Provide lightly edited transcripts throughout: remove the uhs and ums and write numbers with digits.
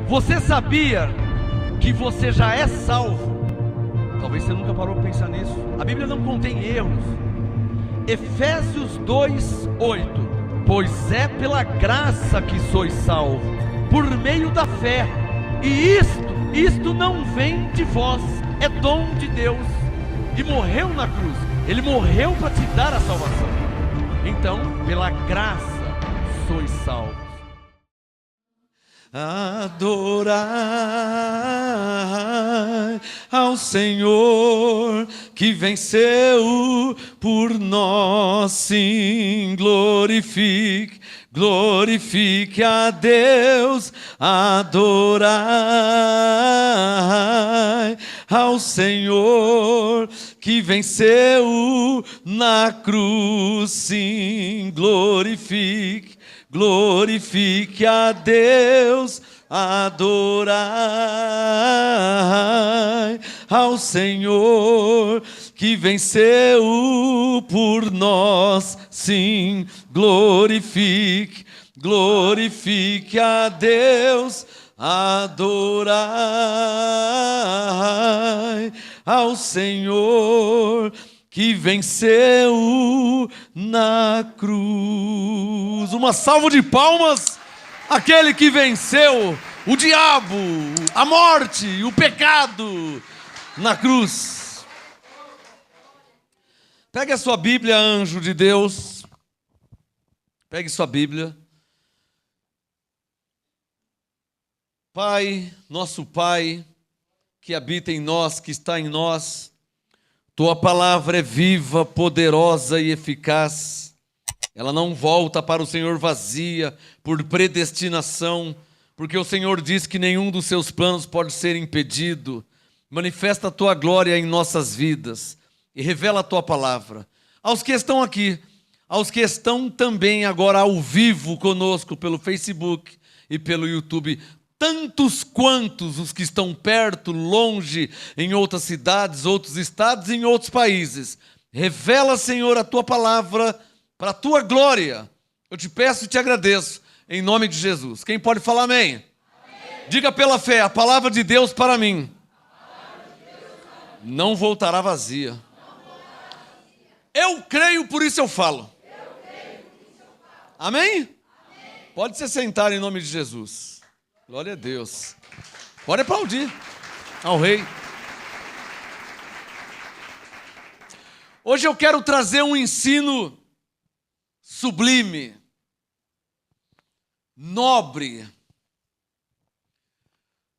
Você sabia que você já é salvo? Talvez você nunca parou para pensar nisso. A Bíblia não contém erros. Efésios 2:8. Pois é pela graça que sois salvos, por meio da fé. E isto não vem de vós, é dom de Deus. E morreu na cruz. Ele morreu para te dar a salvação. Então, pela graça sois salvos. Adorai ao Senhor que venceu por nós, sim, glorifique a Deus. Adorai ao Senhor que venceu na cruz, sim, glorifique a Deus. Adorai ao Senhor que venceu por nós, sim, glorifique a Deus. Adorai ao Senhor que venceu na cruz. Uma salva de palmas àquele que venceu o diabo, a morte, o pecado na cruz. Pegue a sua Bíblia, anjo de Deus. Pegue sua Bíblia. Pai, nosso Pai, que habita em nós, que está em nós, Tua palavra é viva, poderosa e eficaz. Ela não volta para o Senhor vazia, por predestinação, porque o Senhor diz que nenhum dos seus planos pode ser impedido. Manifesta a Tua glória em nossas vidas e revela a Tua palavra. Aos que estão aqui, aos que estão também agora ao vivo conosco pelo Facebook e pelo YouTube, tantos quantos os que estão perto, longe, em outras cidades, outros estados e em outros países. Revela, Senhor, a Tua palavra para a Tua glória. Eu te peço e te agradeço, em nome de Jesus. Quem pode falar amém? Amém. Diga pela fé, a palavra de Deus para mim não voltará vazia. Eu creio, por isso eu falo. Amém? Pode se sentar em nome de Jesus. Glória a Deus. Pode aplaudir ao Rei. Hoje eu quero trazer um ensino sublime, nobre.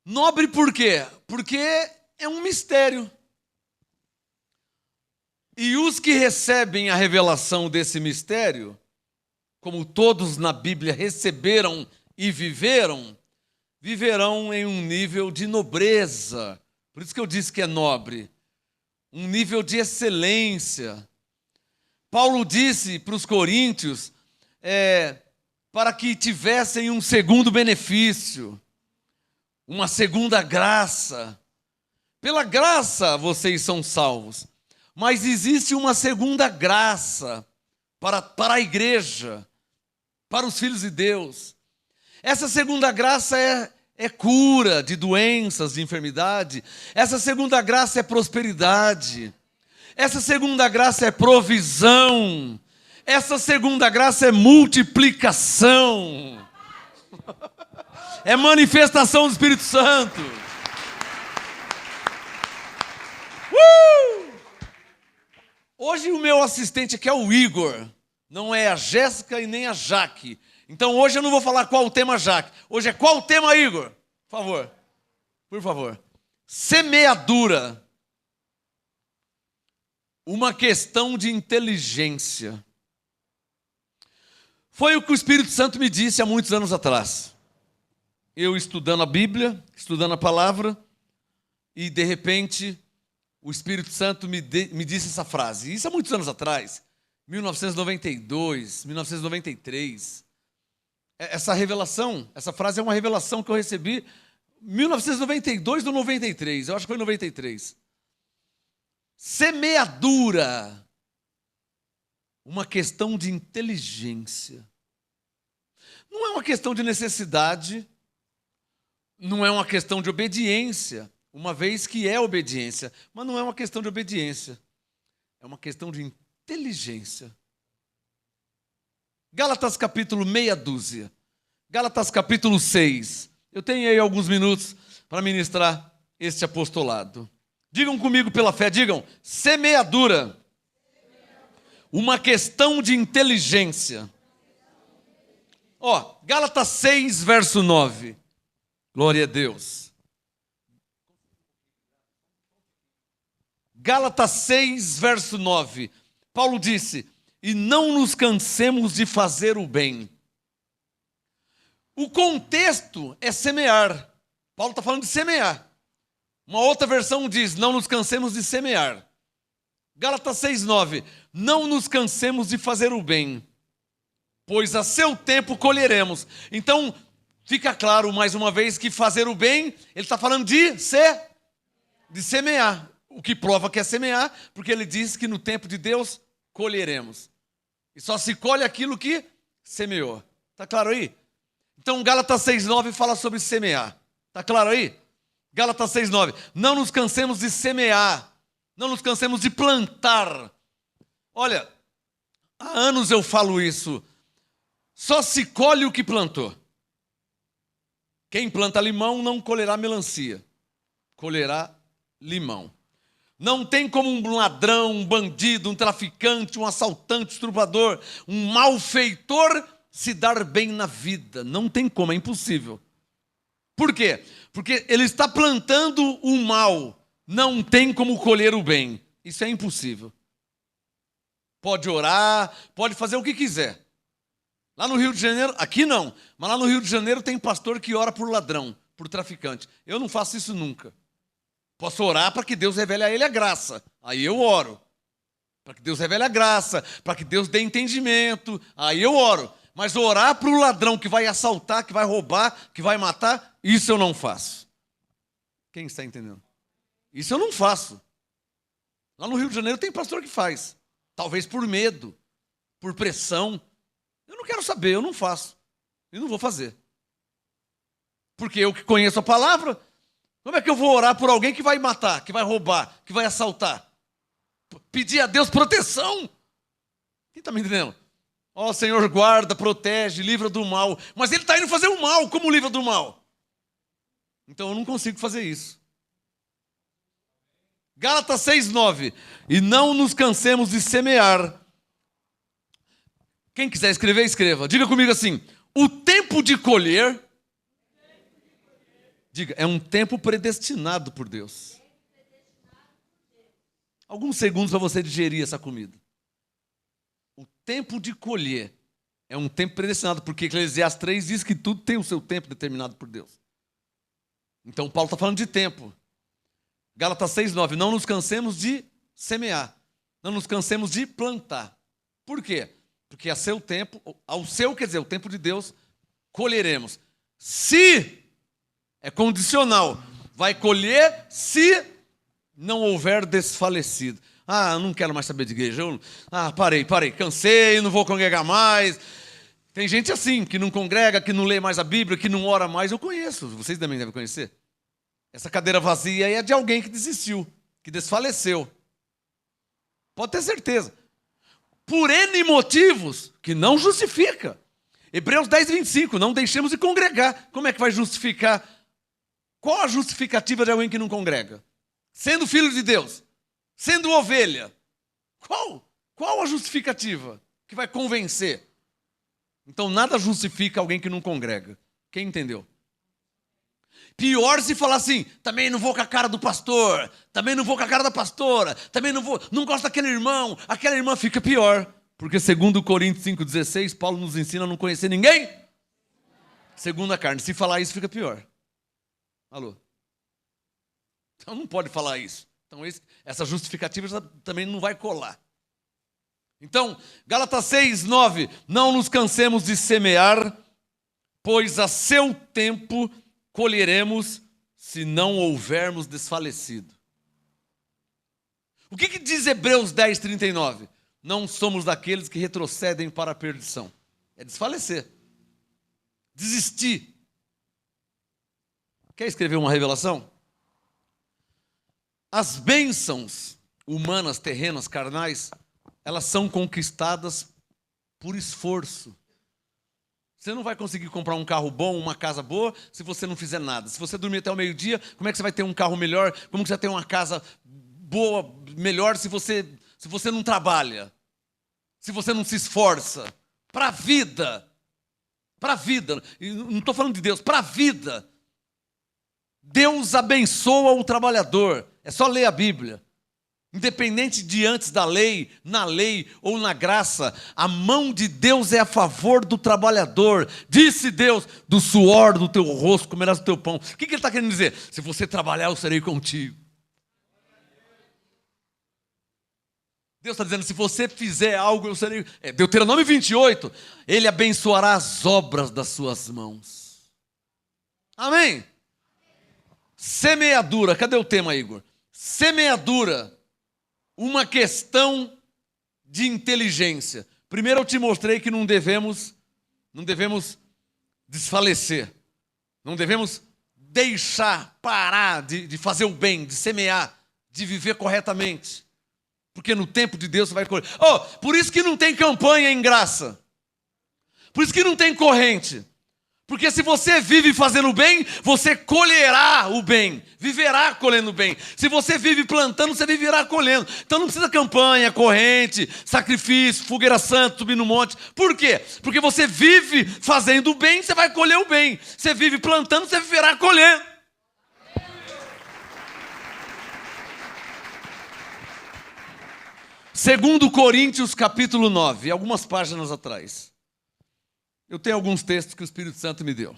Nobre por quê? Porque é um mistério. E os que recebem a revelação desse mistério, como todos na Bíblia receberam e viverão em um nível de nobreza. Por isso que eu disse que é nobre. Um nível de excelência. Paulo disse para os coríntios, para que tivessem um segundo benefício, uma segunda graça. Pela graça vocês são salvos. Mas existe uma segunda graça para a igreja, para os filhos de Deus. Essa segunda graça é cura de doenças, de enfermidade. Essa segunda graça é prosperidade. Essa segunda graça é provisão. Essa segunda graça é multiplicação. É manifestação do Espírito Santo. Hoje o meu assistente aqui é o Igor. Não é a Jéssica e nem a Jaque. Então hoje eu não vou falar qual o tema, Jaque. Hoje é qual o tema, Igor? Por favor. Por favor. Semeadura. Uma questão de inteligência. Foi o que o Espírito Santo me disse há muitos anos atrás. Eu estudando a Bíblia, estudando a palavra, e de repente o Espírito Santo me disse essa frase. Isso há muitos anos atrás. 1992, 1993. Essa revelação, essa frase é uma revelação que eu recebi em 1992 ou 93, eu acho que foi 93. Semeadura, uma questão de inteligência. Não é uma questão de necessidade não é uma questão de obediência, uma vez que é obediência, mas não é uma questão de obediência, é uma questão de inteligência. Gálatas capítulo meia dúzia, Gálatas capítulo 6. Eu tenho aí alguns minutos para ministrar este apostolado. Digam comigo pela fé, digam, semeadura. Uma questão de inteligência. Gálatas 6, verso 9. Glória a Deus. Gálatas 6, verso 9. Paulo disse, e não nos cansemos de fazer o bem. O contexto é semear. Paulo está falando de semear. Uma outra versão diz, não nos cansemos de semear. Gálatas 6, 9. Não nos cansemos de fazer o bem, pois a seu tempo colheremos. Então, fica claro mais uma vez que fazer o bem, ele está falando de semear. O que prova que é semear, porque ele diz que no tempo de Deus colheremos. E só se colhe aquilo que semeou. Está claro aí? Então, Gálatas 6,9 fala sobre semear. Está claro aí? Gálatas 6,9. Não nos cansemos de semear. Não nos cansemos de plantar. Olha, há anos eu falo isso. Só se colhe o que plantou. Quem planta limão não colherá melancia. Colherá limão. Não tem como um ladrão, um bandido, um traficante, um assaltante, um estuprador, um malfeitor se dar bem na vida. Não tem como, é impossível. Por quê? Porque ele está plantando o mal. Não tem como colher o bem. Isso é impossível. Pode orar, pode fazer o que quiser. Lá no Rio de Janeiro, aqui não, mas lá no Rio de Janeiro tem pastor que ora por ladrão, por traficante. Eu não faço isso nunca. Posso orar para que Deus revele a ele a graça. Aí eu oro. Para que Deus revele a graça, para que Deus dê entendimento. Aí eu oro. Mas orar para o ladrão que vai assaltar, que vai roubar, que vai matar, isso eu não faço. Quem está entendendo? Isso eu não faço. Lá no Rio de Janeiro tem pastor que faz. Talvez por medo, por pressão. Eu não quero saber, eu não faço. E não vou fazer. Porque eu que conheço a palavra, como é que eu vou orar por alguém que vai matar, que vai roubar, que vai assaltar? Pedir a Deus proteção? Quem está me entendendo? Ó, Senhor, guarda, protege, livra do mal. Mas ele está indo fazer o mal, como livra do mal? Então eu não consigo fazer isso. Gálatas 6,9. E não nos cansemos de semear. Quem quiser escrever, escreva. Diga comigo assim, o tempo de colher... Diga, é um tempo predestinado por Deus. Alguns segundos para você digerir essa comida. O tempo de colher é um tempo predestinado, porque Eclesiastes 3 diz que tudo tem o seu tempo determinado por Deus. Então Paulo está falando de tempo. Gálatas 6,9. Não nos cansemos de semear. Não nos cansemos de plantar. Por quê? Porque a seu tempo, ao seu, quer dizer, o tempo de Deus, colheremos. Se... É condicional. Vai colher se não houver desfalecido. Ah, eu não quero mais saber de igreja. Parei. Cansei, não vou congregar mais. Tem gente assim, que não congrega, que não lê mais a Bíblia, que não ora mais. Eu conheço, vocês também devem conhecer. Essa cadeira vazia aí é de alguém que desistiu, que desfaleceu. Pode ter certeza. Por N motivos que não justifica. Hebreus 10:25, não deixemos de congregar. Como é que vai justificar? Qual a justificativa de alguém que não congrega? Sendo filho de Deus, sendo ovelha. Qual a justificativa que vai convencer? Então nada justifica alguém que não congrega. Quem entendeu? Pior se falar assim, também não vou com a cara do pastor, também não vou com a cara da pastora, também não gosto daquele irmão, aquela irmã, fica pior. Porque segundo Coríntios 5,16, Paulo nos ensina a não conhecer ninguém segundo a carne. Se falar isso, fica pior. Alô? Então não pode falar isso. Então essa justificativa também não vai colar. Então, Gálatas 6:9. Não nos cansemos de semear, pois a seu tempo colheremos, se não houvermos desfalecido. O que diz Hebreus 10:39? Não somos daqueles que retrocedem para a perdição. É desfalecer. Desistir. Quer escrever uma revelação? As bênçãos humanas, terrenas, carnais, elas são conquistadas por esforço. Você não vai conseguir comprar um carro bom, uma casa boa, se você não fizer nada. Se você dormir até o meio-dia, como é que você vai ter um carro melhor? Como que você vai ter uma casa boa, melhor, se você não trabalha? Se você não se esforça? Para a vida. Para a vida. Não estou falando de Deus, para a vida. Deus abençoa o trabalhador. É só ler a Bíblia. Independente de antes da lei, na lei ou na graça, a mão de Deus é a favor do trabalhador. Disse Deus, do suor do teu rosto comerás o teu pão. O que ele está querendo dizer? Se você trabalhar, eu serei contigo. Deus está dizendo, se você fizer algo, eu serei... Deuteronômio 28, Ele abençoará as obras das suas mãos. Amém? Semeadura, cadê o tema, Igor? Semeadura, uma questão de inteligência. Primeiro eu te mostrei que não devemos desfalecer. Não devemos deixar, parar de fazer o bem, de semear, de viver corretamente. Porque no tempo de Deus você vai colher. Por isso que não tem campanha em graça. Por isso que não tem corrente. Porque se você vive fazendo o bem, você colherá o bem. Viverá colhendo o bem. Se você vive plantando, você viverá colhendo. Então não precisa campanha, corrente, sacrifício, fogueira santa, subir no monte. Por quê? Porque você vive fazendo o bem, você vai colher o bem. Você vive plantando, você viverá colhendo. Segundo Coríntios, capítulo 9, algumas páginas atrás. Eu tenho alguns textos que o Espírito Santo me deu.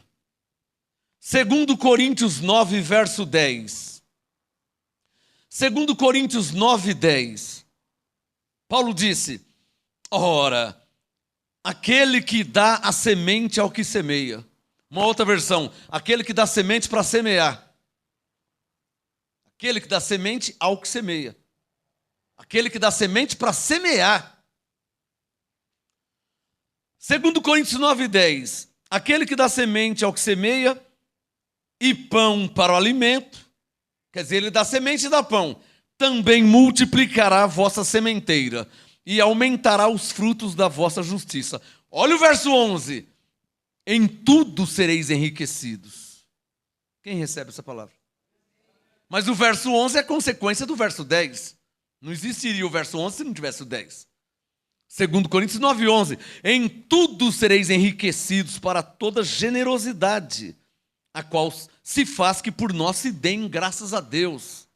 Segundo Coríntios 9, verso 10. Segundo Coríntios 9, 10. Paulo disse, ora, aquele que dá a semente ao que semeia. Uma outra versão, aquele que dá semente para semear. Aquele que dá semente ao que semeia. Aquele que dá semente para semear. Segundo Coríntios 9:10, aquele que dá semente ao que semeia e pão para o alimento, quer dizer, ele dá semente e dá pão, também multiplicará a vossa sementeira e aumentará os frutos da vossa justiça. Olha o verso 11, em tudo sereis enriquecidos. Quem recebe essa palavra? Mas o verso 11 é consequência do verso 10. Não existiria o verso 11 se não tivesse o 10. Segundo Coríntios 9:11, em tudo sereis enriquecidos para toda generosidade, a qual se faz que por nós se deem graças a Deus.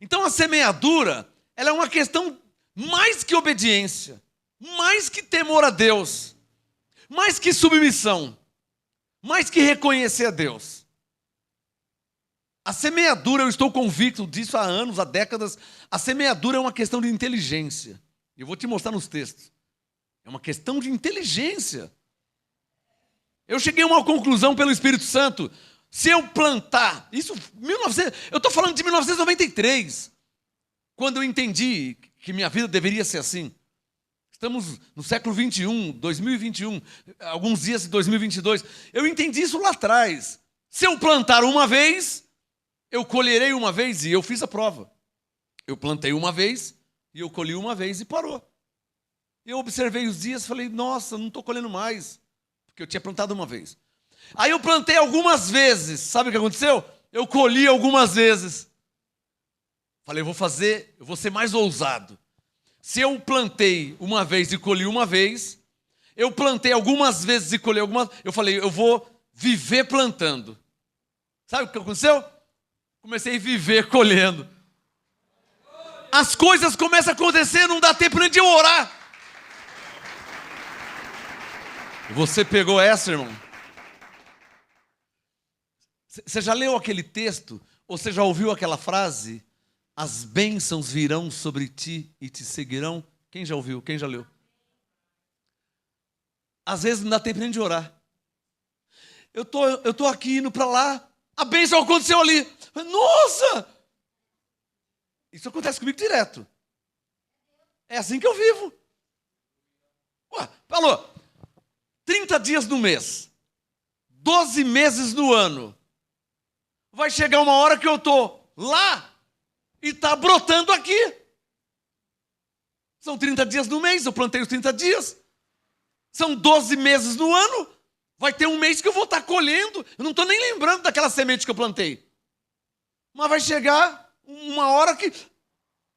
Então a semeadura, ela é uma questão mais que obediência, mais que temor a Deus, mais que submissão, mais que reconhecer a Deus. A semeadura, eu estou convicto disso há anos, há décadas, a semeadura é uma questão de inteligência. Eu vou te mostrar nos textos. É uma questão de inteligência. Eu cheguei a uma conclusão pelo Espírito Santo. Se eu plantar, eu estou falando de 1993, quando eu entendi que minha vida deveria ser assim. Estamos no século 21, 2021, alguns dias de 2022. Eu entendi isso lá atrás. Se eu plantar uma vez, eu colherei uma vez, e eu fiz a prova. Eu plantei uma vez, e eu colhi uma vez e parou. Eu observei os dias e falei, nossa, não estou colhendo mais. Porque eu tinha plantado uma vez. Aí eu plantei algumas vezes. Sabe o que aconteceu? Eu colhi algumas vezes. Falei, eu vou ser mais ousado. Se eu plantei uma vez e colhi uma vez, eu plantei algumas vezes e colhi algumas, eu falei, eu vou viver plantando. Sabe o que aconteceu? Comecei a viver colhendo. As coisas começam a acontecer, não dá tempo nem de eu orar. Você pegou essa, irmão? Você já leu aquele texto? Ou você já ouviu aquela frase? As bênçãos virão sobre ti e te seguirão. Quem já ouviu? Quem já leu? Às vezes não dá tempo nem de orar. Eu tô aqui indo para lá, a bênção aconteceu ali. Nossa! Isso acontece comigo direto. É assim que eu vivo. Ué, falou, 30 dias no mês, 12 meses no ano, Vai chegar uma hora que eu estou lá e está brotando aqui. São 30 dias no mês, eu plantei os 30 dias. São 12 meses no ano. Vai ter um mês que eu vou estar colhendo. Eu não estou nem lembrando daquela semente que eu plantei. Mas vai chegar uma hora que...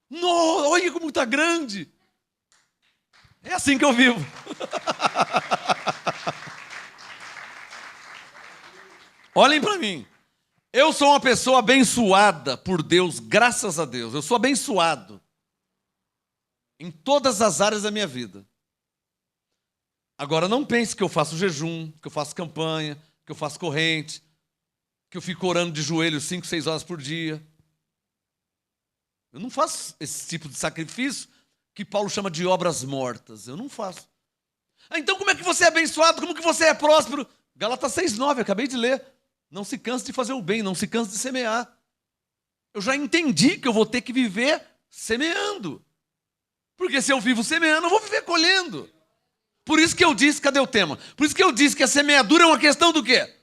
Nossa, olha como está grande. É assim que eu vivo. Olhem para mim. Eu sou uma pessoa abençoada por Deus, graças a Deus. Eu sou abençoado em todas as áreas da minha vida. Agora, não pense que eu faço jejum, que eu faço campanha, que eu faço corrente, que eu fico orando de joelhos 5, 6 horas por dia. Eu não faço esse tipo de sacrifício que Paulo chama de obras mortas. Eu não faço. Então como é que você é abençoado? Como que você é próspero? Gálatas 6:9, acabei de ler. Não se canse de fazer o bem, não se canse de semear. Eu já entendi que eu vou ter que viver semeando. Porque se eu vivo semeando, eu vou viver colhendo. Por isso que eu disse, cadê o tema? Por isso que eu disse que a semeadura é uma questão do quê?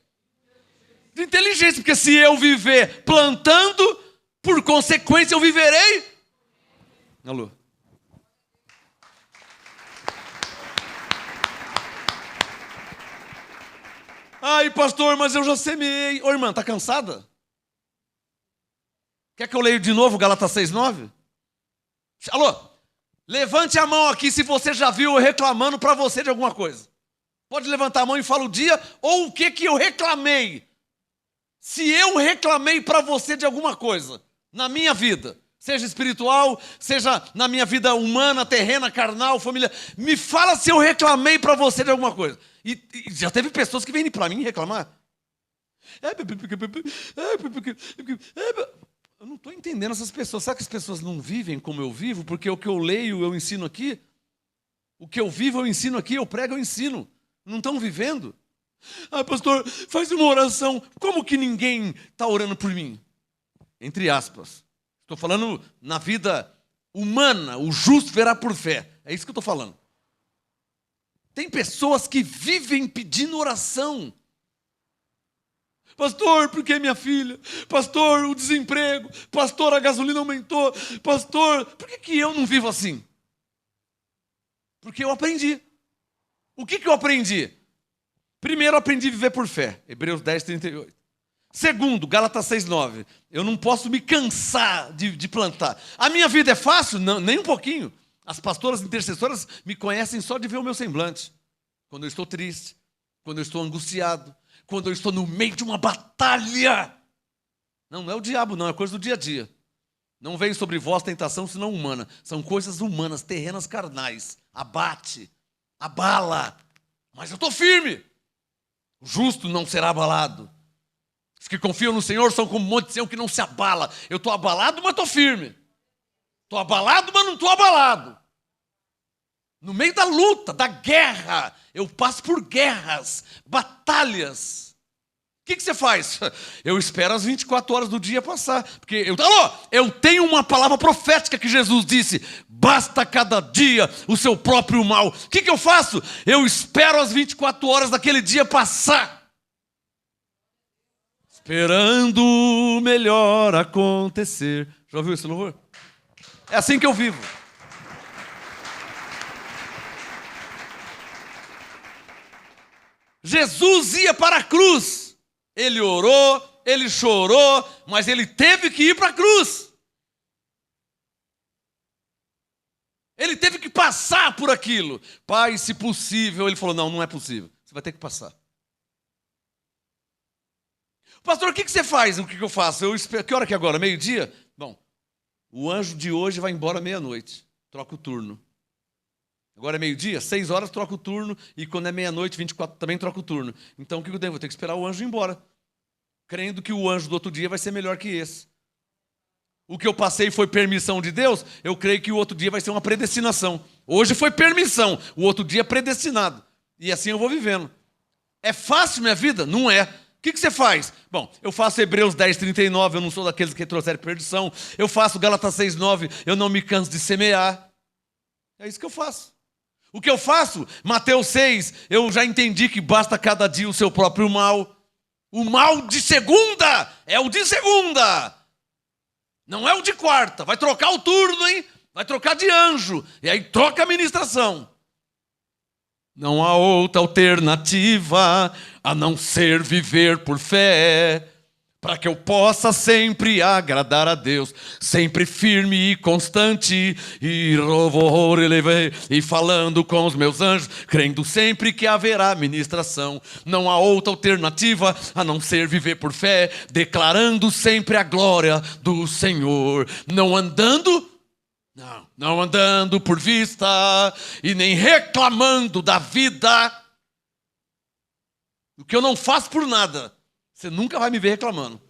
De inteligência. Porque se eu viver plantando, por consequência eu viverei. Alô? Ai, pastor, mas eu já semeei. Ô, irmã, tá cansada? Quer que eu leia de novo Gálatas 6:9? Alô? Levante a mão aqui se você já viu eu reclamando para você de alguma coisa. Pode levantar a mão e fala o dia ou o que eu reclamei. Se eu reclamei para você de alguma coisa na minha vida, seja espiritual, seja na minha vida humana, terrena, carnal, família, me fala se eu reclamei para você de alguma coisa. E já teve pessoas que vêm para mim reclamar. Eu não estou entendendo essas pessoas. Sabe que as pessoas não vivem como eu vivo? Porque o que eu leio, eu ensino aqui. O que eu vivo, eu ensino aqui. Eu prego, eu ensino. Não estão vivendo? Ah, pastor, faz uma oração. Como que ninguém está orando por mim? Entre aspas. Estou falando na vida humana. O justo verá por fé. É isso que eu estou falando. Tem pessoas que vivem pedindo oração. Pastor, por que minha filha? Pastor, o desemprego. Pastor, a gasolina aumentou. Pastor, por que eu não vivo assim? Porque eu aprendi. O que eu aprendi? Primeiro, eu aprendi a viver por fé. Hebreus 10:38. Segundo, Gálatas 6:9. Eu não posso me cansar de plantar. A minha vida é fácil? Não, nem um pouquinho. As pastoras intercessoras me conhecem só de ver o meu semblante. Quando eu estou triste, quando eu estou angustiado, quando eu estou no meio de uma batalha. Não é o diabo, não, é coisa do dia a dia. Não veio sobre vós tentação, senão humana. São coisas humanas, terrenas, carnais. Abate, abala. Mas eu estou firme. O justo não será abalado. Os que confiam no Senhor são como o monte de Sião que não se abala. Eu estou abalado, mas estou firme. Estou abalado, mas não estou abalado. No meio da luta, da guerra, eu passo por guerras, batalhas. O que você faz? Eu espero as 24 horas do dia passar. Porque eu tenho uma palavra profética que Jesus disse: basta cada dia o seu próprio mal. O que eu faço? Eu espero as 24 horas daquele dia passar. Esperando o melhor acontecer. Já ouviu esse louvor? É assim que eu vivo. Jesus ia para a cruz. Ele orou, ele chorou, mas ele teve que ir para a cruz. Ele teve que passar por aquilo. Pai, se possível. Ele falou, não é possível. Você vai ter que passar. Pastor, o que você faz? O que eu faço? Eu espero. Que hora que é agora? Meio-dia? Bom, o anjo de hoje vai embora meia-noite. Troca o turno. Agora é meio-dia, 6 horas troca o turno. E quando é meia-noite, 24, também troca o turno. Então o que eu tenho? Vou ter que esperar o anjo ir embora. Crendo que o anjo do outro dia vai ser melhor que esse. O que eu passei foi permissão de Deus. Eu creio que o outro dia vai ser uma predestinação. Hoje foi permissão, o outro dia é predestinado. E assim eu vou vivendo. É fácil minha vida? Não é. O que você faz? Bom, eu faço Hebreus 10:39, eu não sou daqueles que trouxeram perdição. Eu faço Gálatas 6:9, eu não me canso de semear. É isso que eu faço. O que eu faço? Mateus 6, eu já entendi que basta cada dia o seu próprio mal. O mal de segunda é o de segunda. Não é o de quarta. Vai trocar o turno, hein? Vai trocar de anjo. E aí troca a ministração. Não há outra alternativa a não ser viver por fé, para que eu possa sempre agradar a Deus, sempre firme e constante, e falando com os meus anjos, crendo sempre que haverá ministração. Não há outra alternativa a não ser viver por fé, declarando sempre a glória do Senhor, não andando por vista e nem reclamando da vida. O que eu não faço por nada, você nunca vai me ver reclamando.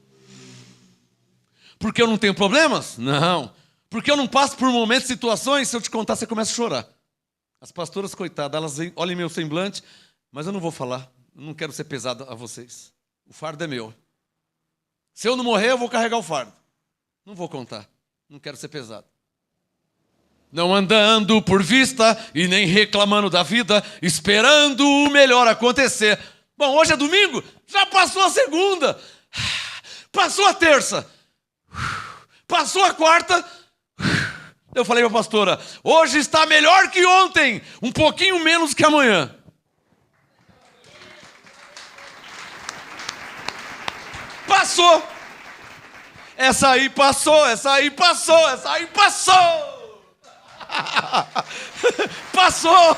Porque eu não tenho problemas? Não. Porque eu não passo por momentos, situações, se eu te contar, você começa a chorar. As pastoras, coitadas, elas olhem meu semblante, mas eu não vou falar. Eu não quero ser pesado a vocês. O fardo é meu. Se eu não morrer, eu vou carregar o fardo. Não vou contar. Não quero ser pesado. Não andando por vista e nem reclamando da vida, esperando o melhor acontecer. Bom, hoje é domingo, já passou a segunda, passou a terça, passou a quarta. Eu falei para a pastora, hoje está melhor que ontem, um pouquinho menos que amanhã. Passou. Essa aí passou, essa aí passou, essa aí passou. Passou.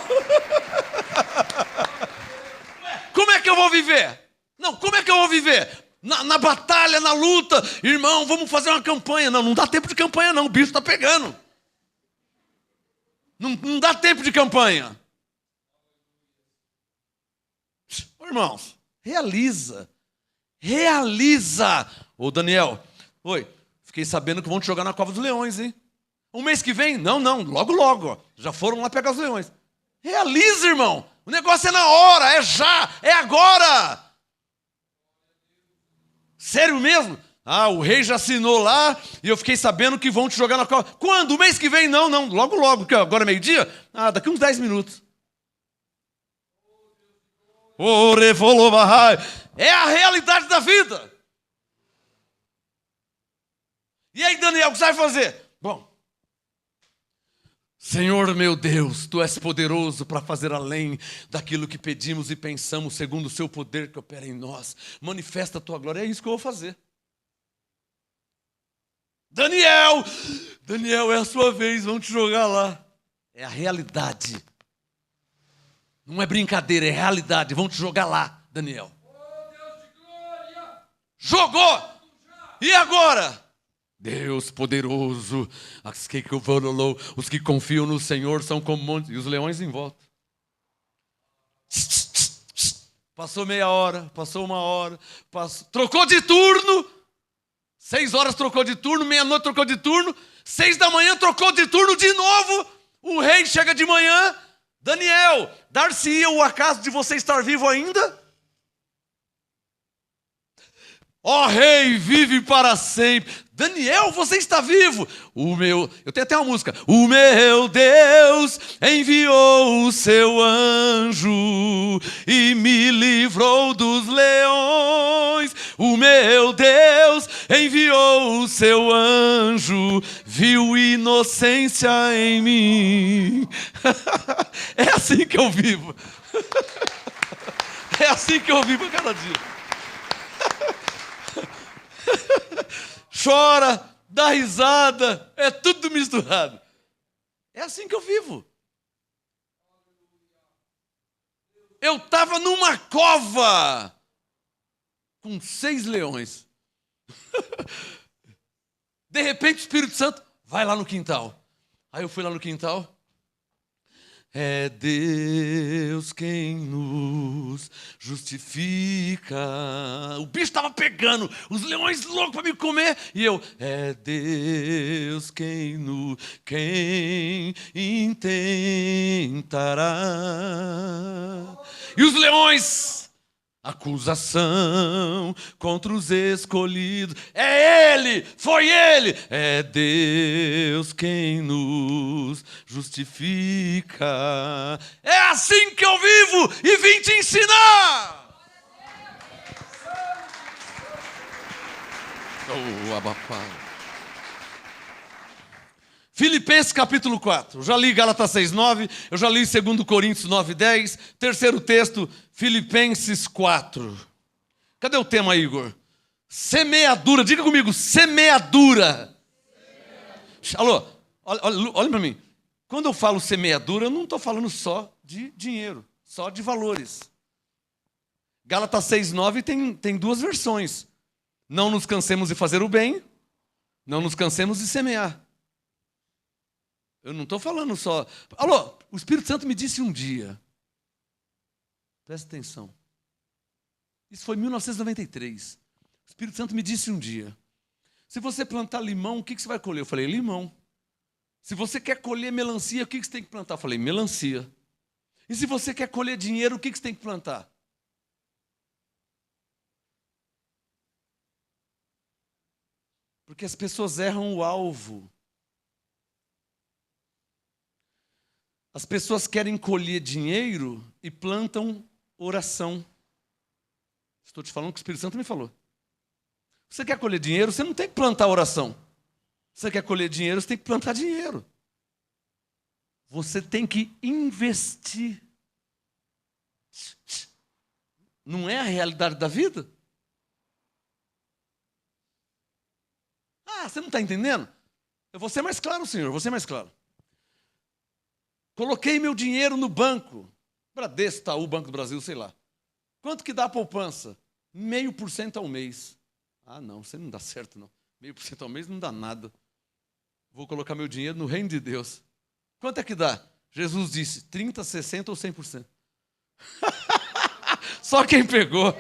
Como é que eu vou viver? Não, como é que eu vou viver? Na batalha, na luta. Irmão, vamos fazer uma campanha. Não dá tempo de campanha não, o bicho está pegando. Não dá tempo de campanha. Irmãos, realiza. Ô Daniel, oi, fiquei sabendo que vão te jogar na cova dos leões, hein? Um mês que vem? Não, logo, ó. Já foram lá pegar os leões. Realiza, irmão. O negócio é na hora, é já, é agora. Sério mesmo? O rei já assinou lá e eu fiquei sabendo que vão te jogar na cova. Quando? O mês que vem? Não, logo, porque agora é meio-dia? Daqui uns 10 minutos. É a realidade da vida. E aí, Daniel, o que você vai fazer? Bom, Senhor meu Deus, Tu és poderoso para fazer além daquilo que pedimos e pensamos, segundo o Seu poder que opera em nós. Manifesta a Tua glória, é isso que eu vou fazer. Daniel, é a sua vez, vão te jogar lá. É a realidade. Não é brincadeira, é realidade, vão te jogar lá, Daniel. Jogou! E agora? Deus poderoso, os que confiam no Senhor são como montes, e os leões em volta. Passou meia hora, passou uma hora, trocou de turno, 6 horas trocou de turno, meia-noite trocou de turno, 6 da manhã trocou de turno de novo, o rei chega de manhã, Daniel, dar-se-ia o acaso de você estar vivo ainda? Ó rei, vive para sempre. Daniel, você está vivo. Eu tenho até uma música. O meu Deus enviou o seu anjo e me livrou dos leões. O meu Deus enviou o seu anjo, viu inocência em mim. É assim que eu vivo. É assim que eu vivo a cada dia. Chora, dá risada, é tudo misturado. É assim que eu vivo. Eu estava numa cova com 6 leões. De repente o Espírito Santo vai lá no quintal. Aí eu fui lá no quintal. É Deus quem nos justifica. O bicho estava pegando, os leões loucos para me comer. E eu, é Deus quem intentará. E os leões, acusação contra os escolhidos. É Ele, foi Ele. É Deus quem nos justifica. É assim que eu vivo e vim te ensinar. Oh, abafado. Filipenses capítulo 4. Eu já li Gálatas 6:9, eu já li 2 Coríntios 9:10. Terceiro texto, Filipenses 4. Cadê o tema, Igor? Semeadura. Diga comigo, semeadura. Alô, olha para mim. Quando eu falo semeadura, eu não estou falando só de dinheiro, só de valores. Gálatas 6:9 tem duas versões. Não nos cansemos de fazer o bem, não nos cansemos de semear. Eu não estou falando só... Alô, o Espírito Santo me disse um dia. Presta atenção. Isso foi em 1993. O Espírito Santo me disse um dia. Se você plantar limão, o que você vai colher? Eu falei, limão. Se você quer colher melancia, o que você tem que plantar? Eu falei, melancia. E se você quer colher dinheiro, o que você tem que plantar? Porque as pessoas erram o alvo. As pessoas querem colher dinheiro e plantam oração. Estou te falando o que o Espírito Santo me falou. Você quer colher dinheiro, você não tem que plantar oração. Você quer colher dinheiro, você tem que plantar dinheiro. Você tem que investir. Não é a realidade da vida? Ah, você não está entendendo? Eu vou ser mais claro, senhor, vou ser mais claro. Coloquei meu dinheiro no banco. Bradesco, Itaú, Banco do Brasil, sei lá. Quanto que dá a poupança? 0,5% ao mês. Ah, não, você não dá certo, não. 0,5% ao mês não dá nada. Vou colocar meu dinheiro no reino de Deus. Quanto é que dá? Jesus disse, 30%, 60% ou 100%. Só quem pegou.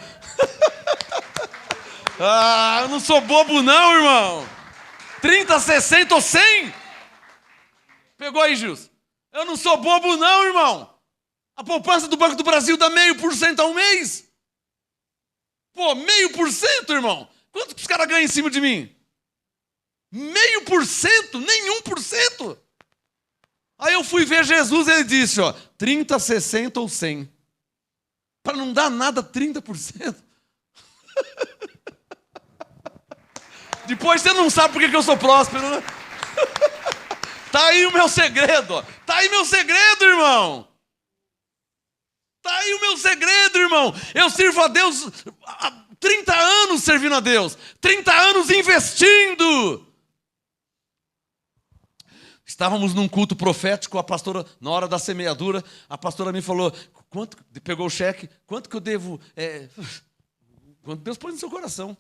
Ah, eu não sou bobo não, irmão. 30, 60 ou 100? Pegou aí, Gilson? Eu não sou bobo não, irmão. A poupança do Banco do Brasil dá 0,5% ao mês. Pô, 0,5%, irmão. Quanto que os caras ganham em cima de mim? 0,5%? Nem 1%. Aí eu fui ver Jesus e ele disse, ó, 30, 60 ou 100. Para não dar nada, 30%. Depois você não sabe por que eu sou próspero, né? Tá aí o meu segredo, ó. Tá aí meu segredo, irmão. Tá aí o meu segredo, irmão. Eu sirvo a Deus há 30 anos servindo a Deus. 30 anos investindo. Estávamos num culto profético, a pastora, na hora da semeadura, a pastora me falou, pegou o cheque, quanto que eu devo, quanto Deus pôs no seu coração.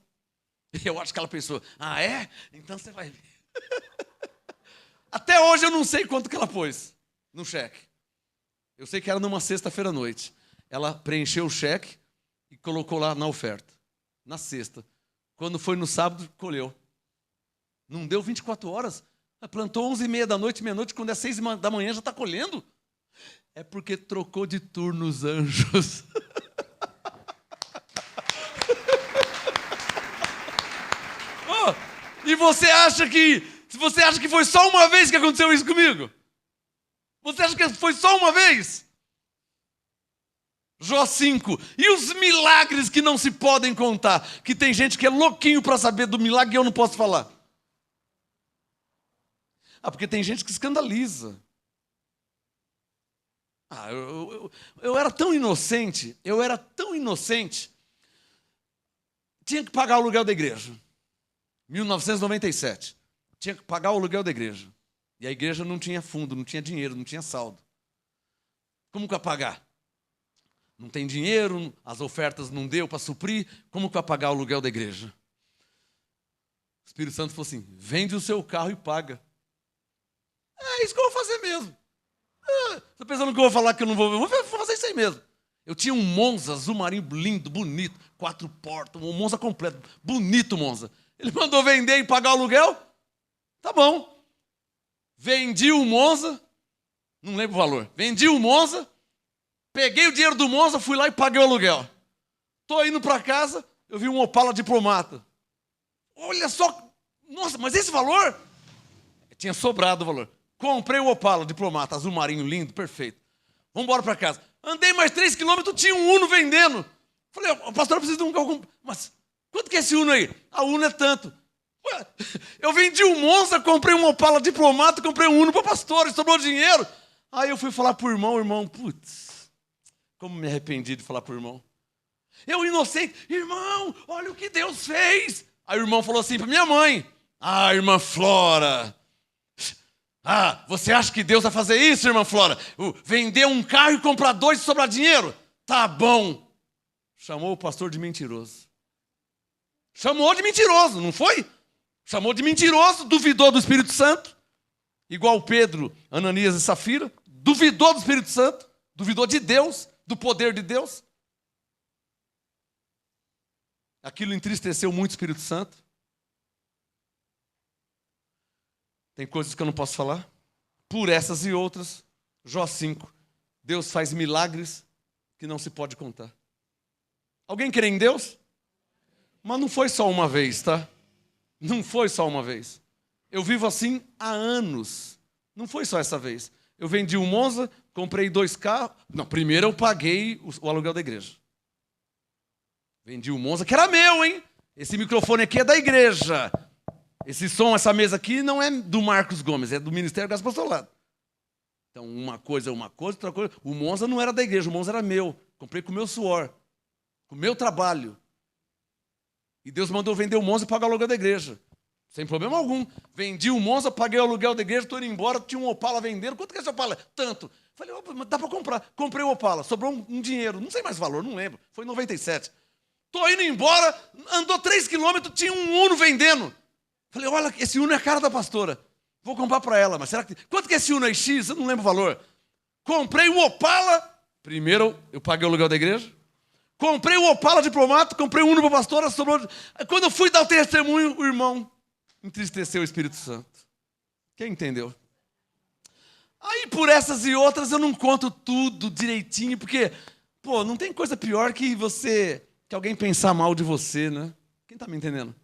Eu acho que ela pensou, ah é? Então você vai ver. Até hoje eu não sei quanto que ela pôs no cheque. Eu sei que era numa sexta-feira à noite. Ela preencheu o cheque e colocou lá na oferta. Na sexta. Quando foi no sábado, colheu. Não deu 24 horas. Ela plantou 11h30 da noite, meia-noite, quando é 6 da manhã já está colhendo. É porque trocou de turno os anjos. Oh, e você acha que foi só uma vez que aconteceu isso comigo? Você acha que foi só uma vez? Jó 5. E os milagres que não se podem contar. Que tem gente que é louquinho para saber do milagre e eu não posso falar. Ah, porque tem gente que escandaliza. Ah, eu era tão inocente. Tinha que pagar o aluguel da igreja. 1997. Tinha que pagar o aluguel da igreja. E a igreja não tinha fundo, não tinha dinheiro, não tinha saldo. Como que vai pagar? Não tem dinheiro, as ofertas não deu para suprir, como que vai pagar o aluguel da igreja? O Espírito Santo falou assim, vende o seu carro e paga. É isso que eu vou fazer mesmo. Estou pensando que eu vou falar que eu não vou fazer isso aí mesmo. Eu tinha um Monza azul marinho lindo, bonito, 4 portas, um Monza completo, bonito Monza. Ele mandou vender e pagar o aluguel? Tá bom. Vendi o Monza, não lembro o valor, vendi o Monza, peguei o dinheiro do Monza, fui lá e paguei o aluguel. Estou indo para casa, eu vi um Opala Diplomata. Olha só, nossa, mas esse valor? Tinha sobrado o valor. Comprei o Opala Diplomata, azul marinho, lindo, perfeito. Vamos embora para casa. Andei mais 3 quilômetros, tinha um Uno vendendo. Falei, pastor, eu preciso de um carro. Mas quanto que é esse Uno aí? A Uno é tanto. Ué, eu vendi um Monza, comprei um Opala Diplomata, comprei um Uno para pastor, sobrou dinheiro. Aí eu fui falar pro irmão, putz, como me arrependi de falar pro irmão. Eu inocente, irmão, olha o que Deus fez. Aí o irmão falou assim para minha mãe, irmã Flora, você acha que Deus vai fazer isso, irmã Flora? Vender um carro e comprar 2 e sobrar dinheiro? Tá bom. Chamou o pastor de mentiroso. Chamou de mentiroso, não foi? Chamou de mentiroso, duvidou do Espírito Santo. Igual Pedro, Ananias e Safira. Duvidou do Espírito Santo. Duvidou de Deus, do poder de Deus. Aquilo entristeceu muito o Espírito Santo. Tem coisas que eu não posso falar. Por essas e outras, Jó 5. Deus faz milagres que não se pode contar. Alguém crê em Deus? Mas não foi só uma vez, tá? Não foi só uma vez. Eu vivo assim há anos. Não foi só essa vez. Eu vendi um Monza, comprei 2 carros. Não, primeiro eu paguei o aluguel da igreja. Vendi um Monza, que era meu, hein? Esse microfone aqui é da igreja. Esse som, essa mesa aqui não é do Marcos Gomes, é do Ministério Graça Apostolado. Então, uma coisa é uma coisa, outra coisa. O Monza não era da igreja, o Monza era meu. Comprei com o meu suor, com o meu trabalho. E Deus mandou vender o Monza e pagar o aluguel da igreja. Sem problema algum. Vendi o Monza, paguei o aluguel da igreja, estou indo embora, tinha um Opala vendendo. Quanto que é esse Opala? Tanto. Falei, mas dá para comprar. Comprei o Opala, sobrou um dinheiro. Não sei mais o valor, não lembro. Foi 97. Estou indo embora, andou 3 quilômetros, tinha um Uno vendendo. Falei, olha, esse Uno é a cara da pastora. Vou comprar para ela, mas será que... Quanto que é esse Uno aí, X? Eu não lembro o valor. Comprei o Opala. Primeiro, eu paguei o aluguel da igreja. Comprei o Opala Diplomata, comprei o Uno para a pastora, sobrou... Quando eu fui dar o testemunho, o irmão entristeceu o Espírito Santo. Quem entendeu? Aí, por essas e outras, eu não conto tudo direitinho, porque, não tem coisa pior que alguém pensar mal de você, né? Quem está me entendendo?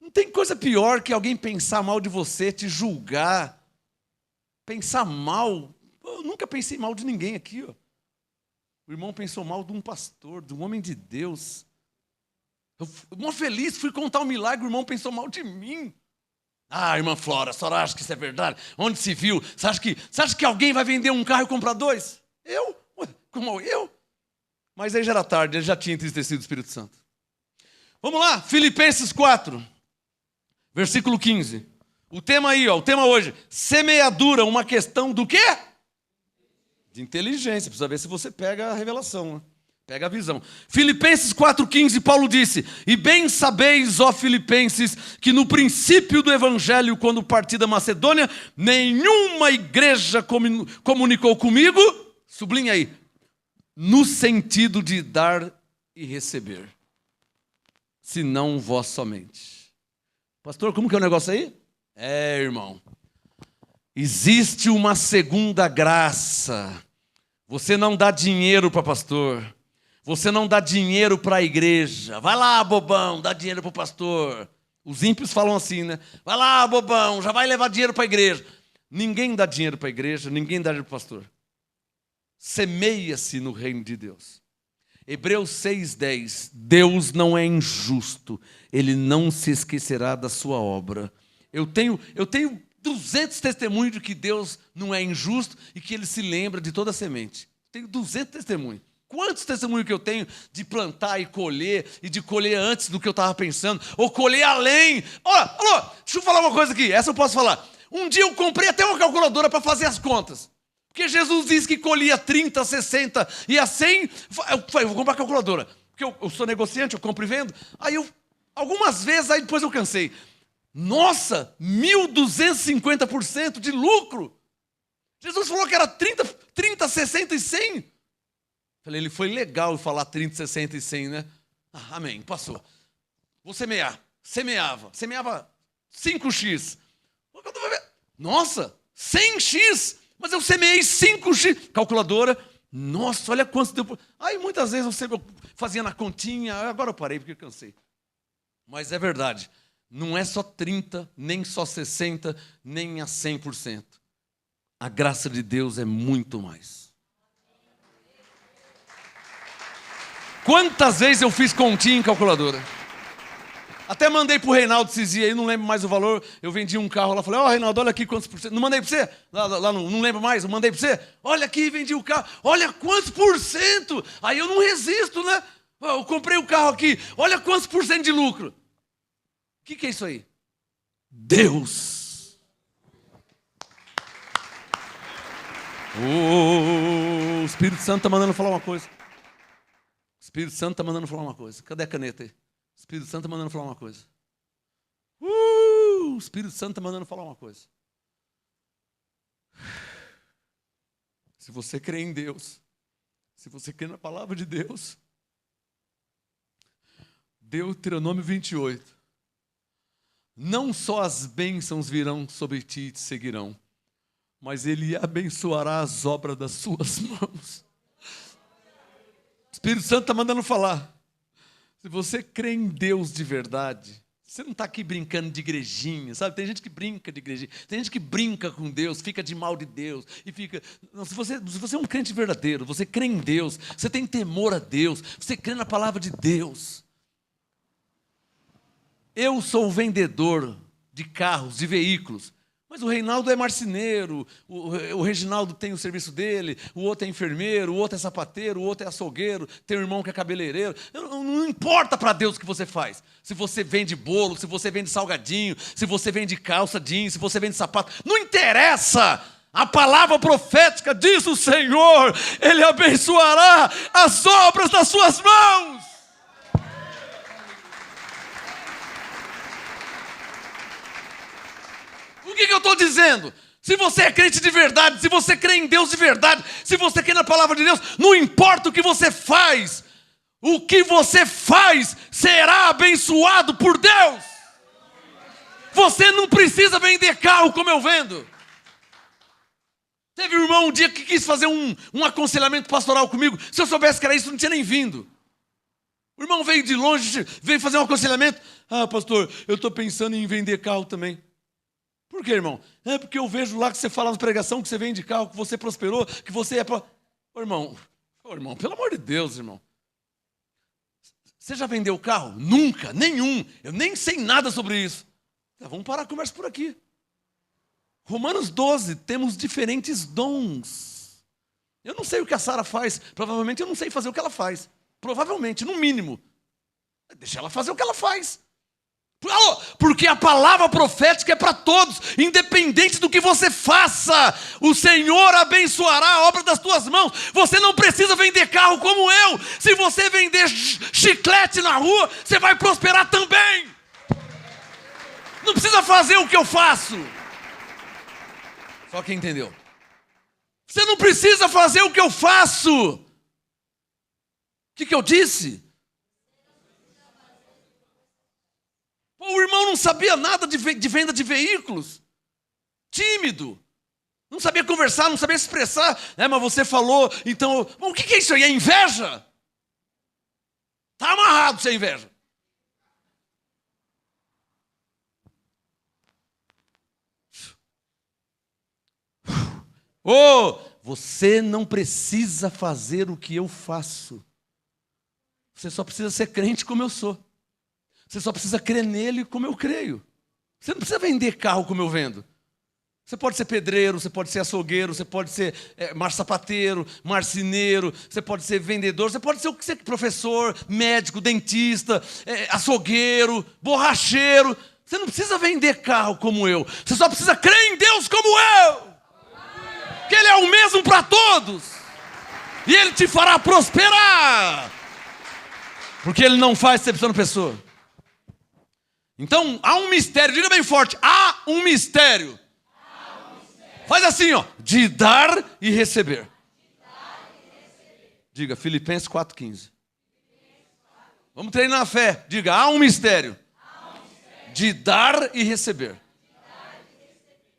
Não tem coisa pior que alguém pensar mal de você, te julgar, pensar mal. Eu nunca pensei mal de ninguém aqui, ó. O irmão pensou mal de um pastor, de um homem de Deus. Eu, mó feliz, fui contar um milagre, o irmão pensou mal de mim. Irmã Flora, a senhora acha que isso é verdade? Onde se viu? Você acha que alguém vai vender um carro e comprar 2? Eu? Ué, como eu? Mas aí já era tarde, ele já tinha entristecido o Espírito Santo. Vamos lá, Filipenses 4, versículo 15. O tema aí, o tema hoje, semeadura, uma questão do quê? De inteligência, precisa ver se você pega a revelação, né? Pega a visão. Filipenses 4,15, Paulo disse, e bem sabeis, ó Filipenses, que no princípio do Evangelho, quando parti da Macedônia, nenhuma igreja comunicou comigo, sublinha aí, no sentido de dar e receber, senão vós somente. Pastor, como que é o negócio aí? Irmão, existe uma segunda graça. Você não dá dinheiro para pastor. Você não dá dinheiro para a igreja. Vai lá, bobão, dá dinheiro para o pastor. Os ímpios falam assim, né? Vai lá, bobão, já vai levar dinheiro para a igreja. Ninguém dá dinheiro para a igreja, ninguém dá dinheiro para o pastor. Semeia-se no reino de Deus. Hebreus 6,10. Deus não é injusto. Ele não se esquecerá da sua obra. Eu tenho 200 testemunhos de que Deus não é injusto e que Ele se lembra de toda a semente. Tenho 200 testemunhos. Quantos testemunhos que eu tenho de plantar e de colher antes do que eu estava pensando, ou colher além. Alô, deixa eu falar uma coisa aqui, essa eu posso falar. Um dia eu comprei até uma calculadora para fazer as contas. Porque Jesus disse que colhia 30, 60 e a 100. Eu falei, vou comprar a calculadora. Porque eu sou negociante, eu compro e vendo. Algumas vezes, aí depois eu cansei. Nossa, 1.250% de lucro. Jesus falou que era 30, 60 e 100. Falei, ele foi legal falar 30, 60 e 100, né? Amém, passou. Vou semear. Semeava 5x. Nossa, 100x. Mas eu semeei 5x. Calculadora. Nossa, olha quanto deu. Aí muitas vezes eu fazia na continha. Agora eu parei porque eu cansei. Mas é verdade. Não é só 30, nem só 60, nem a 100%. A graça de Deus é muito mais. Quantas vezes eu fiz continha em calculadora? Até mandei pro Reinaldo esses dias aí, não lembro mais o valor. Eu vendi um carro lá, falei, Reinaldo, olha aqui quantos por cento. Não mandei pra você? Lá não lembro mais, eu mandei pra você. Olha aqui, vendi o carro. Olha quantos por cento. Aí eu não resisto, né? Eu comprei o carro aqui. Olha quantos por cento de lucro. O que é isso aí? Deus. O Espírito Santo está mandando falar uma coisa. O Espírito Santo está mandando falar uma coisa. Cadê a caneta aí? O Espírito Santo está mandando falar uma coisa. O Espírito Santo está mandando falar uma coisa. Se você crê em Deus, se você crê na palavra de Deus, Deuteronômio 28. Não só as bênçãos virão sobre ti e te seguirão, mas Ele abençoará as obras das suas mãos. O Espírito Santo está mandando falar. Se você crê em Deus de verdade, você não está aqui brincando de igrejinha, sabe? Tem gente que brinca de igrejinha, tem gente que brinca com Deus, fica de mal de Deus, e fica... Não, se você é um crente verdadeiro, você crê em Deus, você tem temor a Deus, você crê na palavra de Deus. Eu sou vendedor de carros, de veículos, mas o Reinaldo é marceneiro, o Reginaldo tem o serviço dele, o outro é enfermeiro, o outro é sapateiro, o outro é açougueiro, tem um irmão que é cabeleireiro. Não importa para Deus o que você faz. Se você vende bolo, se você vende salgadinho, se você vende calça jeans, se você vende sapato, não interessa. A palavra profética diz o Senhor, Ele abençoará as obras das suas mãos. O que eu estou dizendo? Se você é crente de verdade, se você crê em Deus de verdade, se você crê na palavra de Deus, não importa o que você faz será abençoado por Deus. Você não precisa vender carro como eu vendo. Teve um irmão um dia que quis fazer um aconselhamento pastoral comigo. Se eu soubesse que era isso, não tinha nem vindo. O irmão veio de longe, veio fazer um aconselhamento. Pastor, eu estou pensando em vender carro também. Por quê, irmão? É porque eu vejo lá que você fala na pregação que você vende carro, que você prosperou, que você é... Irmão, pelo amor de Deus, irmão. Você já vendeu carro? Nunca, nenhum. Eu nem sei nada sobre isso. Vamos parar a conversa por aqui. Romanos 12, temos diferentes dons. Eu não sei o que a Sara faz. Provavelmente eu não sei fazer o que ela faz. Provavelmente, no mínimo. Deixa ela fazer o que ela faz. Porque a palavra profética é para todos, independente do que você faça, o Senhor abençoará a obra das tuas mãos. Você não precisa vender carro como eu. Se você vender chiclete na rua, você vai prosperar também. Não precisa fazer o que eu faço. Só quem entendeu. Você não precisa fazer o que eu faço. O que eu disse? O irmão não sabia nada de venda de veículos. Tímido. Não sabia conversar, não sabia se expressar. Mas você falou, então... O que é isso aí? É inveja? Está amarrado se é inveja. Você não precisa fazer o que eu faço. Você só precisa ser crente como eu sou. Você só precisa crer nele como eu creio. Você não precisa vender carro como eu vendo. Você pode ser pedreiro, você pode ser açougueiro, você pode ser sapateiro, marceneiro, você pode ser vendedor, você pode ser o que você professor, médico, dentista, açougueiro, borracheiro. Você não precisa vender carro como eu. Você só precisa crer em Deus como eu. Que Ele é o mesmo para todos. E Ele te fará prosperar. Porque Ele não faz exceção de pessoa. Então, há um mistério, diga bem forte, há um mistério. Faz assim, de dar e receber. Diga, Filipenses 4,15. Vamos treinar a fé. Diga, há um mistério. De dar e receber.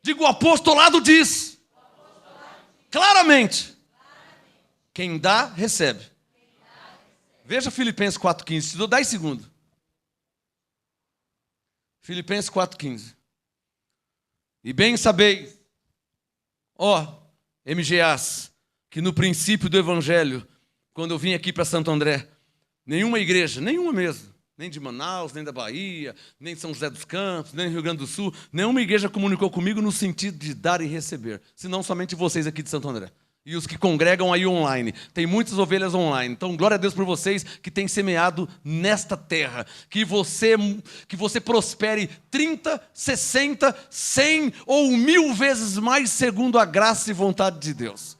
Diga, o apostolado diz. Claramente. Quem dá, recebe. Veja Filipenses 4,15. Te dou 10 segundos. Filipenses 4,15. E bem sabeis, MGAs, que no princípio do Evangelho, quando eu vim aqui para Santo André, nenhuma igreja, nenhuma mesmo, Nem de Manaus, nem da Bahia, nem de São José dos Campos, nem do Rio Grande do Sul. Nenhuma igreja comunicou comigo no sentido de dar e receber. Senão somente vocês aqui de Santo André. E os que congregam aí online. Tem muitas ovelhas online. Então, glória a Deus por vocês que têm semeado nesta terra. Que você prospere 30, 60, 100 ou 1000 vezes mais segundo a graça e vontade de Deus.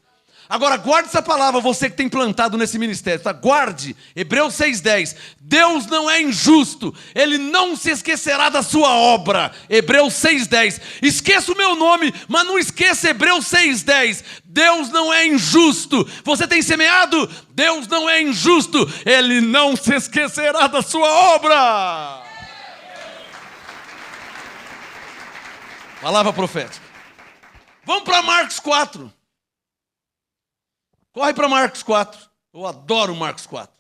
Agora, guarde essa palavra, você que tem plantado nesse ministério, tá? Guarde, Hebreus 6,10. Deus não é injusto, Ele não se esquecerá da sua obra. Hebreus 6,10. Esqueça o meu nome, mas não esqueça Hebreus 6,10. Deus não é injusto. Você tem semeado? Deus não é injusto, Ele não se esquecerá da sua obra. Palavra profética. Vamos para Marcos 4. Corre para Marcos 4. Eu adoro Marcos 4.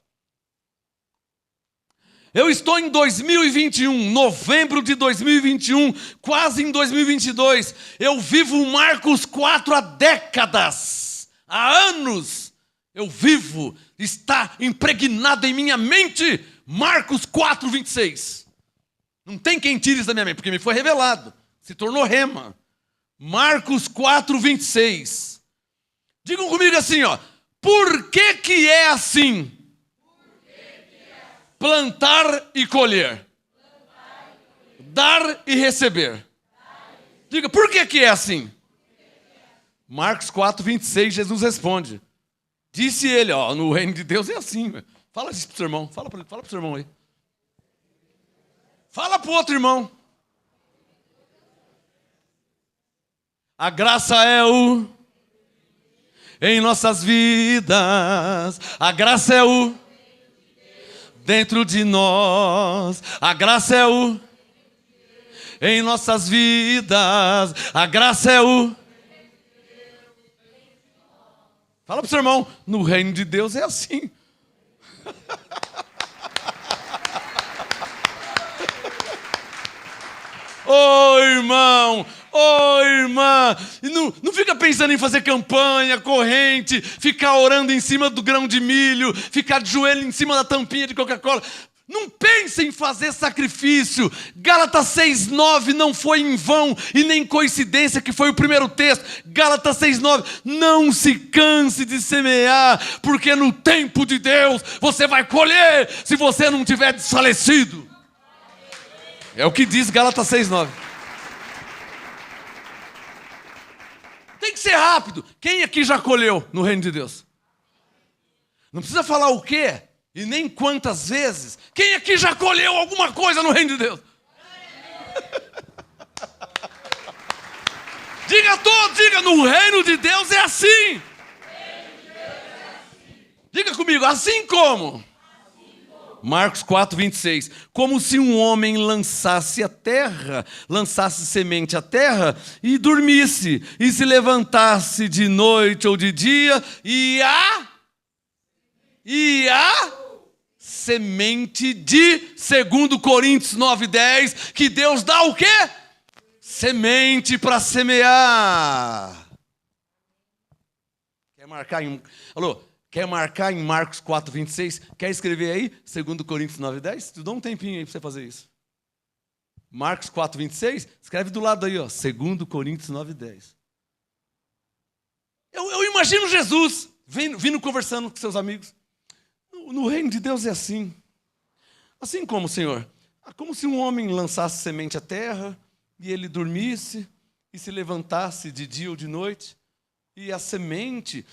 Eu estou em 2021, novembro de 2021, quase em 2022. Eu vivo Marcos 4 há décadas, há anos. Eu vivo, está impregnado em minha mente, Marcos 4, 26. Não tem quem tire isso da minha mente, porque me foi revelado. Se tornou rema. Marcos 4, 26. Digam comigo assim, ó. Por que é assim? Plantar e colher. Dar e receber. Diga, por que é assim? Marcos 4, 26, Jesus responde. Disse ele, ó, no reino de Deus é assim. Fala isso pro seu irmão, fala pro seu irmão aí. Fala pro outro irmão. A graça é o... em nossas vidas, a graça é o dentro de nós, a graça é o em nossas vidas, a graça é o. Fala pro seu irmão, no reino de Deus é assim. Ô irmão, ô irmã, não fica pensando em fazer campanha, corrente, ficar orando em cima do grão de milho, ficar de joelho em cima da tampinha de Coca-Cola. Não pense em fazer sacrifício. Gálatas 6,9 não foi em vão e nem coincidência que foi o primeiro texto. Gálatas 6,9, não se canse de semear, porque no tempo de Deus você vai colher se você não tiver desfalecido. É o que diz Gálatas 6,9. Tem que ser rápido. Quem aqui já colheu no reino de Deus? Não precisa falar o quê e nem quantas vezes. Quem aqui já colheu alguma coisa no reino de Deus? Diga a todos, diga, no reino de Deus é assim. Diga comigo, assim como... Marcos 4, 26. Como se um homem lançasse semente à terra e dormisse, e se levantasse de noite ou de dia, e a semente de, 2 Coríntios 9, 10, que Deus dá o quê? Semente para semear. Quer marcar em... Alô? Quer marcar em Marcos 4, 26? Quer escrever aí? 2 Coríntios 9, 10? Tu dá um tempinho aí para você fazer isso. Marcos 4, 26? Escreve do lado aí, ó. 2 Coríntios 9, 10. Eu imagino Jesus vindo conversando com seus amigos. No reino de Deus é assim. Assim como, Senhor? Como se um homem lançasse semente à terra e ele dormisse e se levantasse de dia ou de noite. E a semente,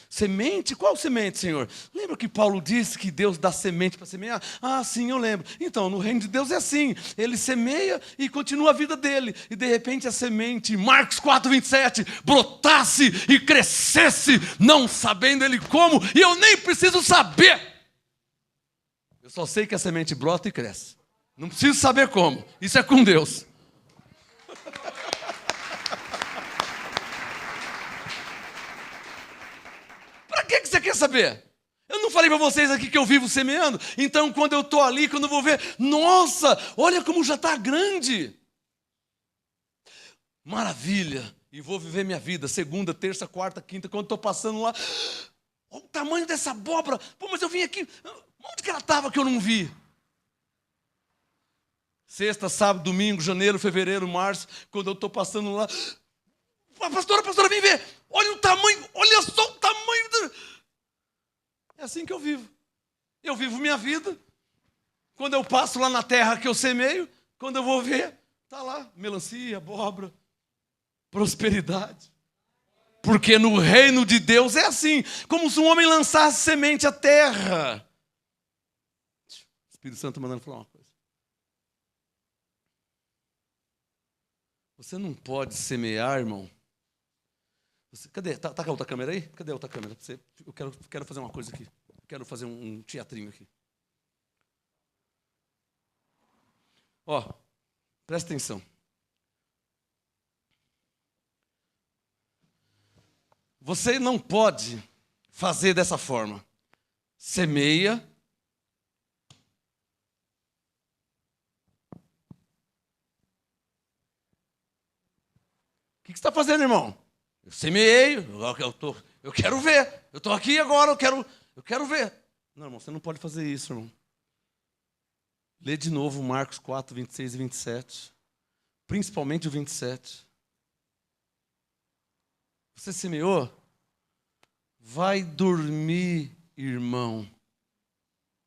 qual semente, Senhor? Lembra que Paulo disse que Deus dá semente para semear? Ah, sim, eu lembro. Então, no reino de Deus é assim. Ele semeia e continua a vida dele. E de repente a semente, Marcos 4, 27, brotasse e crescesse, não sabendo ele como. E eu nem preciso saber. Eu só sei que a semente brota e cresce. Não preciso saber como. Isso é com Deus. Para que você quer saber? Eu não falei para vocês aqui que eu vivo semeando? Então, quando eu estou ali, quando eu vou ver, nossa, olha como já está grande. Maravilha. E vou viver minha vida, segunda, terça, quarta, quinta, quando estou passando lá. Olha o tamanho dessa abóbora. Pô, mas eu vim aqui, onde que ela estava que eu não vi? Sexta, sábado, domingo, janeiro, fevereiro, março, quando eu estou passando lá. Pastora, vem ver. Olha o tamanho, olha só o tamanho. É assim que eu vivo. Eu vivo minha vida. Quando eu passo lá na terra que eu semeio, quando eu vou ver, está lá, melancia, abóbora, prosperidade. Porque no reino de Deus é assim, como se um homem lançasse semente à terra. O Espírito Santo mandando falar uma coisa. Você não pode semear, irmão. Cadê? Tá com a outra câmera aí? Cadê a outra câmera? Eu quero fazer uma coisa aqui. Quero fazer um teatrinho aqui. Ó, presta atenção. Você não pode fazer dessa forma. Semeia. O que você está fazendo, irmão? Eu semeei, eu quero ver. Eu estou aqui agora, eu quero ver. Não, irmão, você não pode fazer isso, irmão. Lê de novo Marcos 4, 26 e 27. Principalmente o 27. Você semeou? Vai dormir, irmão.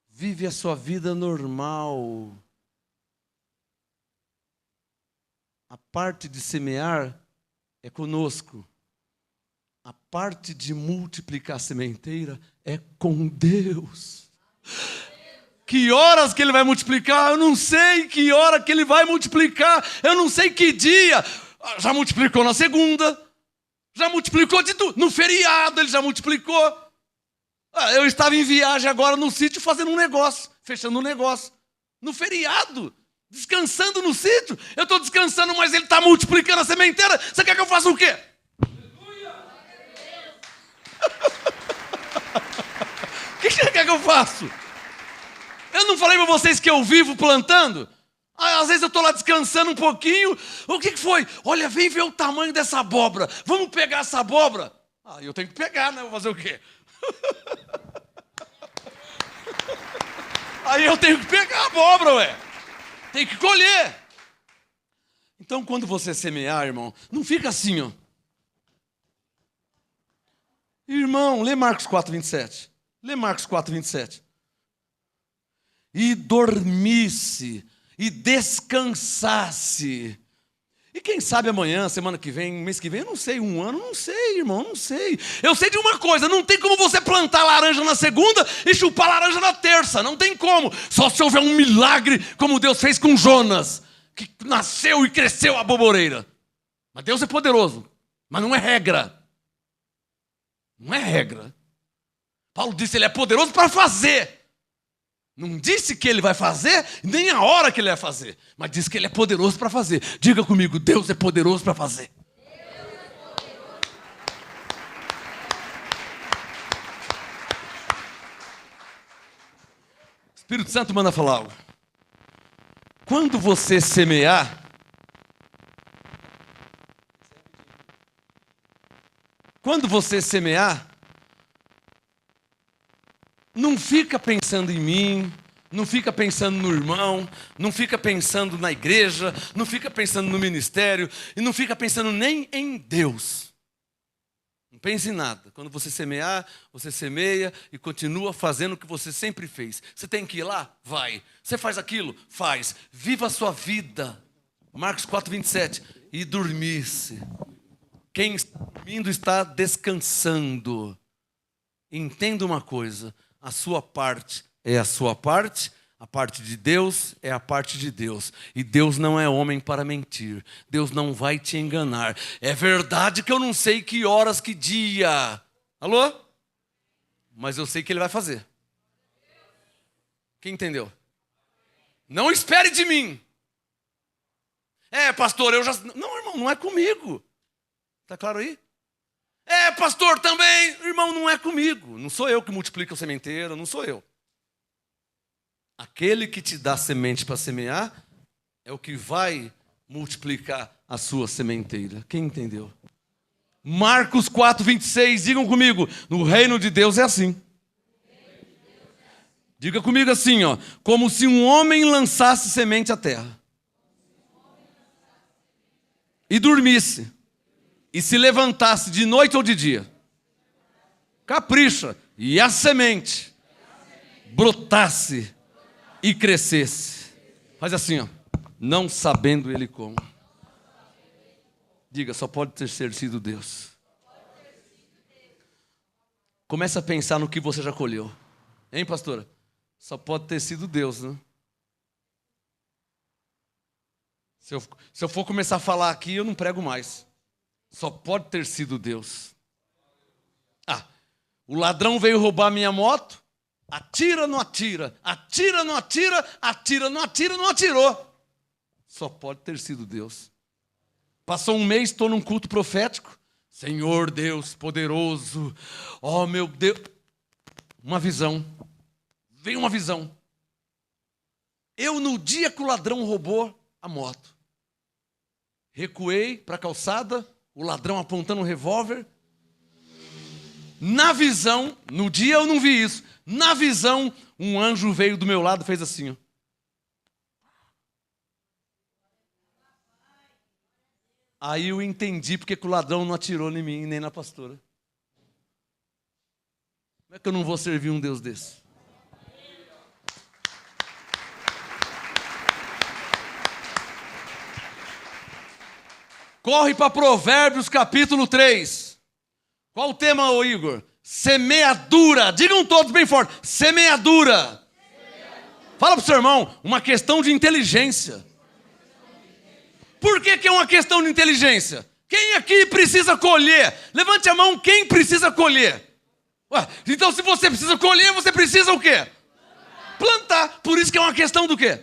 Vive a sua vida normal. A parte de semear é conosco. A parte de multiplicar a sementeira é com Deus. Que horas que Ele vai multiplicar? Eu não sei que hora que Ele vai multiplicar. Eu não sei que dia. Já multiplicou na segunda. Já multiplicou de tudo. No feriado Ele já multiplicou. Eu estava em viagem agora no sítio fazendo um negócio. Fechando um negócio. No feriado. Descansando no sítio. Eu estou descansando, mas Ele está multiplicando a sementeira. Você quer que eu faça o quê? O que você quer que eu faça? Eu não falei para vocês que eu vivo plantando? Às vezes eu estou lá descansando um pouquinho. O que foi? Olha, vem ver o tamanho dessa abóbora. Vamos pegar essa abóbora? Eu tenho que pegar, né? Vou fazer o quê? Aí eu tenho que pegar a abóbora, ué. Tem que colher. Então, quando você semear, irmão, não fica assim, ó. Irmão, lê Marcos 4, 27. Lê Marcos 4, 27. E dormisse, e descansasse. E quem sabe amanhã, semana que vem, mês que vem, eu não sei, um ano, não sei, irmão, não sei. Eu sei de uma coisa, não tem como você plantar laranja na segunda e chupar laranja na terça, não tem como. Só se houver um milagre, como Deus fez com Jonas, que nasceu e cresceu a boboreira. Mas Deus é poderoso, mas não é regra. Não é regra. Paulo disse, Ele é poderoso para fazer. Não disse que Ele vai fazer, nem a hora que Ele vai fazer. Mas disse que Ele é poderoso para fazer. Diga comigo, Deus é poderoso para fazer. O Espírito Santo manda falar algo. Quando você semear, não fica pensando em mim, não fica pensando no irmão, não fica pensando na igreja, não fica pensando no ministério, e não fica pensando nem em Deus. Não pense em nada. Quando você semear, você semeia e continua fazendo o que você sempre fez. Você tem que ir lá? Vai. Você faz aquilo? Faz. Viva a sua vida. Marcos 4, 27. E dormisse. Quem está dormindo está descansando. Entenda uma coisa. A sua parte é a sua parte, a parte de Deus é a parte de Deus. E Deus não é homem para mentir. Deus não vai te enganar. É verdade que eu não sei que horas, que dia. Alô? Mas eu sei que Ele vai fazer. Quem entendeu? Não espere de mim. Pastor, eu já... Não, irmão, não é comigo. Está claro aí? Pastor, também. Irmão, não é comigo. Não sou eu que multiplico a sementeira, não sou eu. Aquele que te dá semente para semear é o que vai multiplicar a sua sementeira. Quem entendeu? Marcos 4, 26, digam comigo. No reino de Deus é assim. Diga comigo assim, ó. Como se um homem lançasse semente à terra. e dormisse, e se levantasse de noite ou de dia, capricha, e a semente brotasse e crescesse. Faz assim, ó, não sabendo ele como. Diga, só pode ter sido Deus. Comece a pensar no que você já colheu. Hein, pastora? Só pode ter sido Deus, né? Se eu for começar a falar aqui, eu não prego mais. Só pode ter sido Deus. O ladrão veio roubar minha moto. Atira, não atira. Atira, não atira. Atira, não atira, não atirou. Só pode ter sido Deus. Passou um mês, estou num culto profético. Senhor Deus poderoso. Oh, meu Deus. Uma visão. Veio uma visão. Eu, no dia que o ladrão roubou a moto, recuei para a calçada, o ladrão apontando um revólver. Na visão, no dia eu não vi isso. Na visão, um anjo veio do meu lado e fez assim, ó. Aí eu entendi porque que o ladrão não atirou em mim, nem na pastora. Como é que eu não vou servir um Deus desse? Corre para Provérbios capítulo 3. Qual o tema, ô Igor? Semeadura. Digam todos bem forte. Semeadura. Fala para o seu irmão, uma questão de inteligência. Por que é uma questão de inteligência? Quem aqui precisa colher? Levante a mão, quem precisa colher? Ué, então se você precisa colher, você precisa o quê? Plantar. Por isso que é uma questão do quê?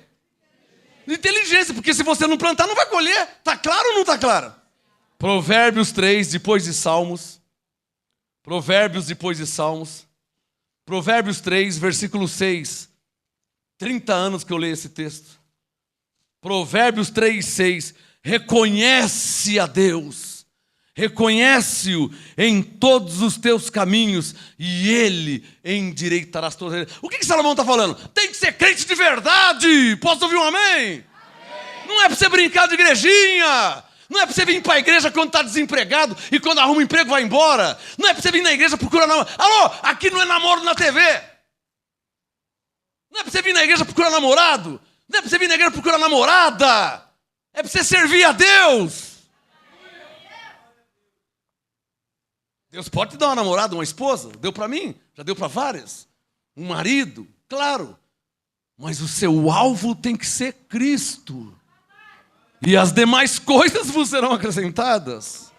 De inteligência, porque se você não plantar, não vai colher. Está claro ou não está claro? Provérbios 3, depois de Salmos. Provérbios depois de Salmos. Provérbios 3, versículo 6. 30 anos que eu leio esse texto. Provérbios 3, 6. Reconhece a Deus. Reconhece-o em todos os teus caminhos e Ele endireitará as tuas veredas. O que Salomão está falando? Tem que ser crente de verdade. Posso ouvir um amém? Amém. Não é para você brincar de igrejinha. Não é para você vir para a igreja quando está desempregado e quando arruma um emprego vai embora. Não é para você vir na igreja procurar namoro. Alô, aqui não é namoro na TV. Não é para você vir na igreja procurar namorado. Não é para você vir na igreja procurar namorada. É para você servir a Deus. Deus pode te dar uma namorada, uma esposa. Deu para mim, já deu para várias. Um marido, claro. Mas o seu alvo tem que ser Cristo. E as demais coisas vos serão acrescentadas.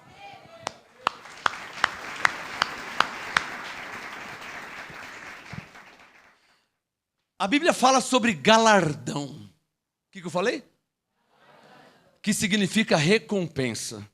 A Bíblia fala sobre galardão. O que eu falei? Que significa recompensa.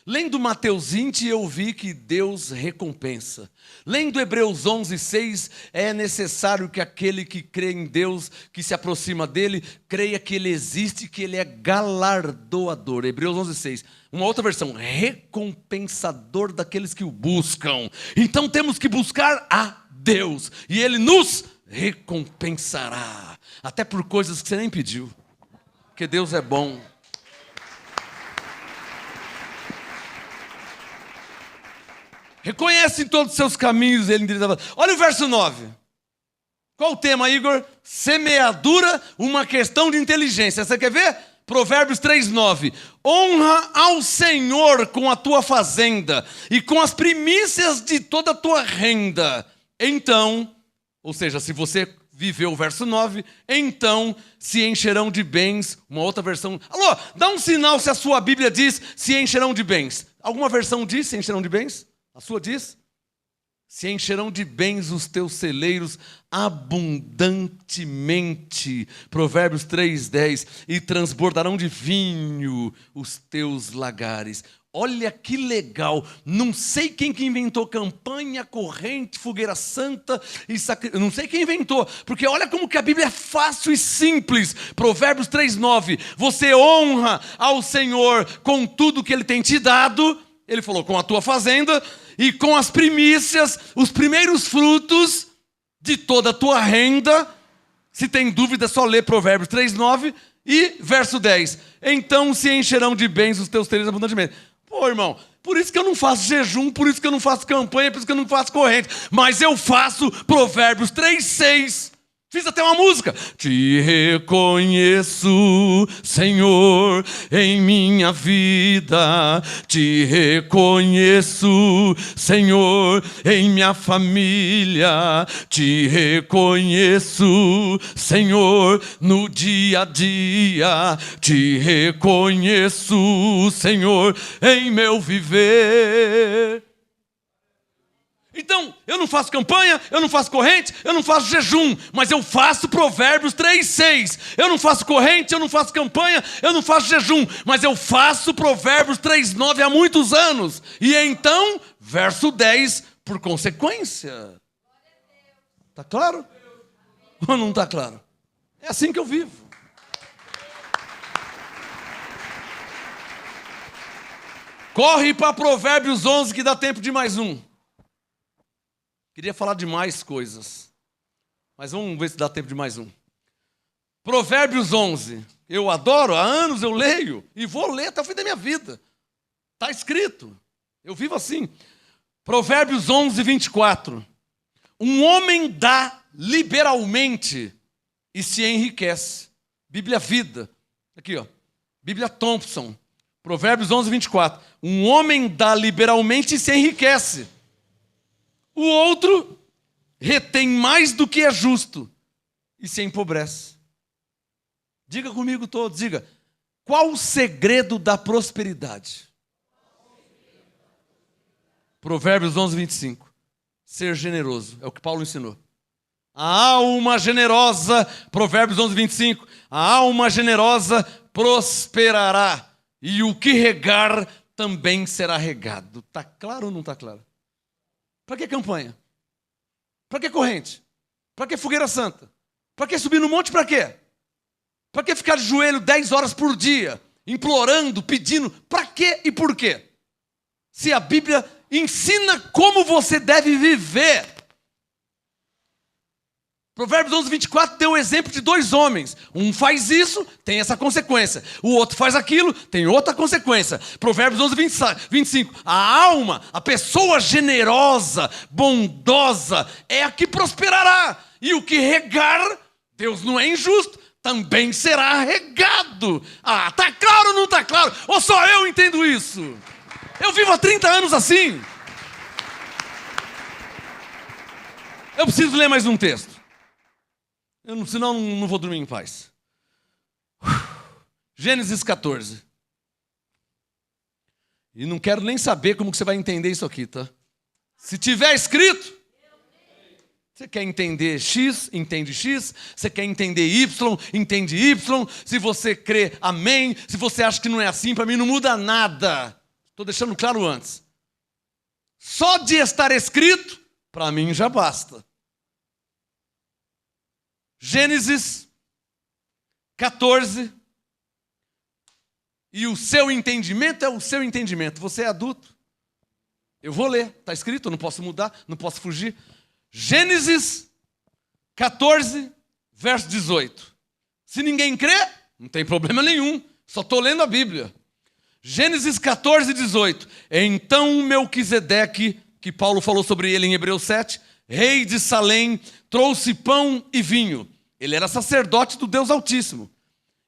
Lendo Mateus 20, eu vi que Deus recompensa. Lendo Hebreus 11, 6, é necessário que aquele que crê em Deus, que se aproxima dele, creia que ele existe, que ele é galardoador. Hebreus 11, 6. Uma outra versão, recompensador daqueles que o buscam. Então temos que buscar a Deus, e ele nos recompensará. Até por coisas que você nem pediu. Porque Deus é bom. Reconhece em todos os seus caminhos, ele endireitava. Olha o verso 9. Qual o tema, Igor? Semeadura, uma questão de inteligência. Você quer ver? Provérbios 3:9. Honra ao Senhor com a tua fazenda e com as primícias de toda a tua renda. Então, ou seja, se você viveu o verso 9, então se encherão de bens. Uma outra versão. Alô, dá um sinal se a sua Bíblia diz se encherão de bens. Alguma versão diz se encherão de bens? A sua diz? Se encherão de bens os teus celeiros abundantemente. Provérbios 3:10. E transbordarão de vinho os teus lagares. Olha que legal. Não sei quem que inventou campanha, corrente, fogueira santa. Não sei quem inventou. Porque olha como que a Bíblia é fácil e simples. Provérbios 3:9. Você honra ao Senhor com tudo que Ele tem te dado. Ele falou, com a tua fazenda e com as primícias, os primeiros frutos de toda a tua renda. Se tem dúvida, é só ler Provérbios 3:9 E verso 10, então se encherão de bens os teus teleiros abundantemente. Pô, irmão, por isso que eu não faço jejum, por isso que eu não faço campanha, por isso que eu não faço corrente. Mas eu faço Provérbios 3:6. Fiz até uma música. Te reconheço, Senhor, em minha vida. Te reconheço, Senhor, em minha família. Te reconheço, Senhor, no dia a dia. Te reconheço, Senhor, em meu viver. Então, eu não faço campanha, eu não faço corrente, eu não faço jejum, mas eu faço Provérbios 3:6. Eu não faço corrente, eu não faço campanha, eu não faço jejum, mas eu faço Provérbios 3:9 há muitos anos. E então, verso 10, por consequência. Está claro? Ou não está claro? É assim que eu vivo. Corre para Provérbios 11 que dá tempo de mais um. Queria falar de mais coisas, mas vamos ver se dá tempo de mais um. Provérbios 11. Eu adoro, há anos eu leio e vou ler até o fim da minha vida. Está escrito. Eu vivo assim. Provérbios 11, 24. Um homem dá liberalmente e se enriquece. Bíblia Vida. Aqui, ó. Bíblia Thompson. Provérbios 11, 24. Um homem dá liberalmente e se enriquece. O outro retém mais do que é justo e se empobrece. Diga comigo todos, diga. Qual o segredo da prosperidade? Provérbios 11, 25. Ser generoso, é o que Paulo ensinou. A alma generosa, Provérbios 11, 25. A alma generosa prosperará e o que regar também será regado. Está claro ou não está claro? Para que campanha? Para que corrente? Para que fogueira santa? Para que subir no monte? Para quê? Para que ficar de joelho 10 horas por dia, implorando, pedindo? Para quê e por quê? Se a Bíblia ensina como você deve viver. Provérbios 11, 24 deu o exemplo de dois homens. Um faz isso, tem essa consequência. O outro faz aquilo, tem outra consequência. Provérbios 11, 25. A alma, a pessoa generosa, bondosa, é a que prosperará. E o que regar, Deus não é injusto, também será regado. Ah, está claro ou não está claro? Ou só eu entendo isso? Eu vivo há 30 anos assim. Eu preciso ler mais um texto. Senão não vou dormir em paz. Gênesis 14. E não quero nem saber como que você vai entender isso aqui, tá? Se tiver escrito, você quer entender X, entende X. Você quer entender Y, entende Y. Se você crê, amém. Se você acha que não é assim, para mim não muda nada. Estou deixando claro antes. Só de estar escrito, para mim já basta. Gênesis 14, e o seu entendimento é o seu entendimento. Você é adulto. Eu vou ler, está escrito, eu não posso mudar, não posso fugir. Gênesis 14, verso 18. Se ninguém crê, não tem problema nenhum, só estou lendo a Bíblia. Gênesis 14, 18. Então Melquisedeque, que Paulo falou sobre ele em Hebreus 7, rei de Salém, trouxe pão e vinho. Ele era sacerdote do Deus Altíssimo.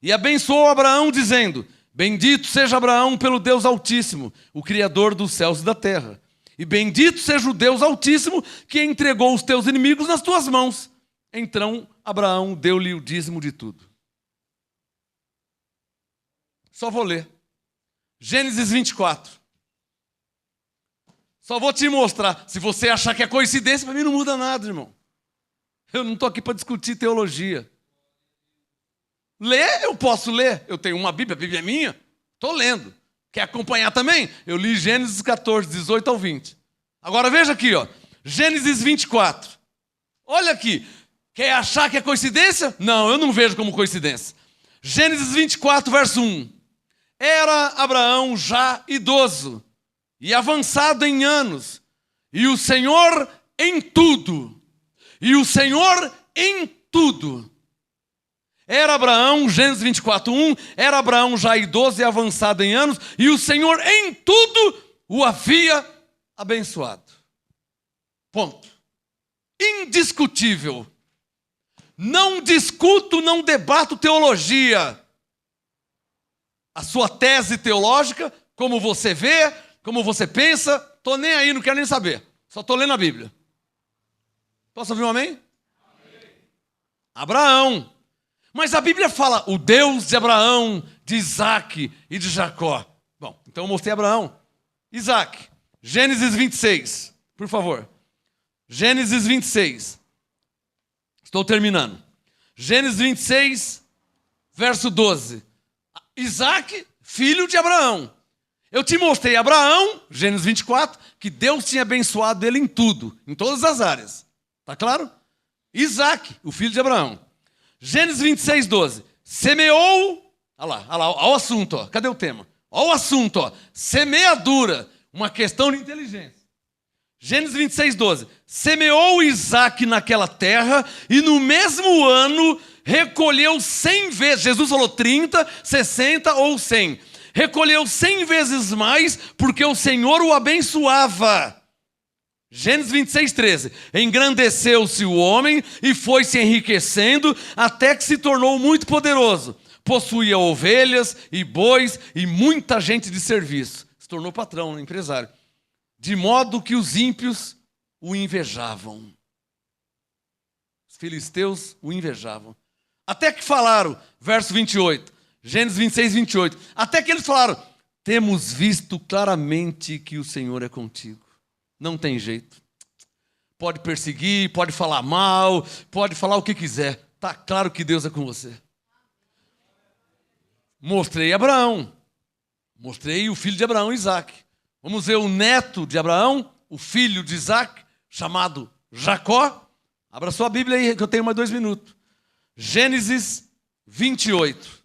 E abençoou Abraão, dizendo: bendito seja Abraão pelo Deus Altíssimo, o Criador dos céus e da terra. E bendito seja o Deus Altíssimo, que entregou os teus inimigos nas tuas mãos. Então Abraão deu-lhe o dízimo de tudo. Só vou ler. Gênesis 24. Só vou te mostrar. Se você achar que é coincidência, para mim não muda nada, irmão. Eu não estou aqui para discutir teologia. Ler, eu posso ler. Eu tenho uma Bíblia, a Bíblia é minha. Estou lendo. Quer acompanhar também? Eu li Gênesis 14, 18 ao 20. Agora veja aqui, ó. Gênesis 24. Olha aqui. Quer achar que é coincidência? Não, eu não vejo como coincidência. Gênesis 24, verso 1. Era Abraão já idoso e avançado em anos, e o Senhor em tudo Era Abraão, Gênesis 24:1, era Abraão já idoso e avançado em anos, e o Senhor em tudo o havia abençoado. Ponto. Indiscutível. Não discuto, não debato teologia. A sua tese teológica, como você vê, como você pensa, estou nem aí, não quero nem saber. Só estou lendo a Bíblia. Posso ouvir um amém? Amém. Abraão. Mas a Bíblia fala, o Deus de Abraão, de Isaac e de Jacó. Bom, então eu mostrei Abraão. Isaac. Gênesis 26, por favor. Gênesis 26. Estou terminando. Gênesis 26, verso 12. Isaac, filho de Abraão. Eu te mostrei Abraão, Gênesis 24, que Deus tinha abençoado ele em tudo, em todas as áreas. Está claro? Isaac, o filho de Abraão. Gênesis 26, 12. Semeou, olha o assunto, ó. Cadê o tema? Olha o assunto, ó. Semeadura, uma questão de inteligência. Gênesis 26, 12. Semeou Isaac naquela terra e no mesmo ano recolheu 100 vezes. Jesus falou 30, 60 ou 100. Recolheu 100 vezes mais porque o Senhor o abençoava. Gênesis 26, 13. Engrandeceu-se o homem e foi se enriquecendo até que se tornou muito poderoso. Possuía ovelhas e bois e muita gente de serviço. Se tornou patrão, empresário. De modo que os ímpios o invejavam. Os filisteus o invejavam. Até que falaram, verso 28, Gênesis 26, 28. Até que eles falaram, temos visto claramente que o Senhor é contigo. Não tem jeito. Pode perseguir, pode falar mal, pode falar o que quiser. Está claro que Deus é com você. Mostrei Abraão. Mostrei o filho de Abraão, Isaac. Vamos ver o neto de Abraão, o filho de Isaac, chamado Jacó. Abra sua Bíblia aí, que eu tenho mais 2 minutos. Gênesis 28.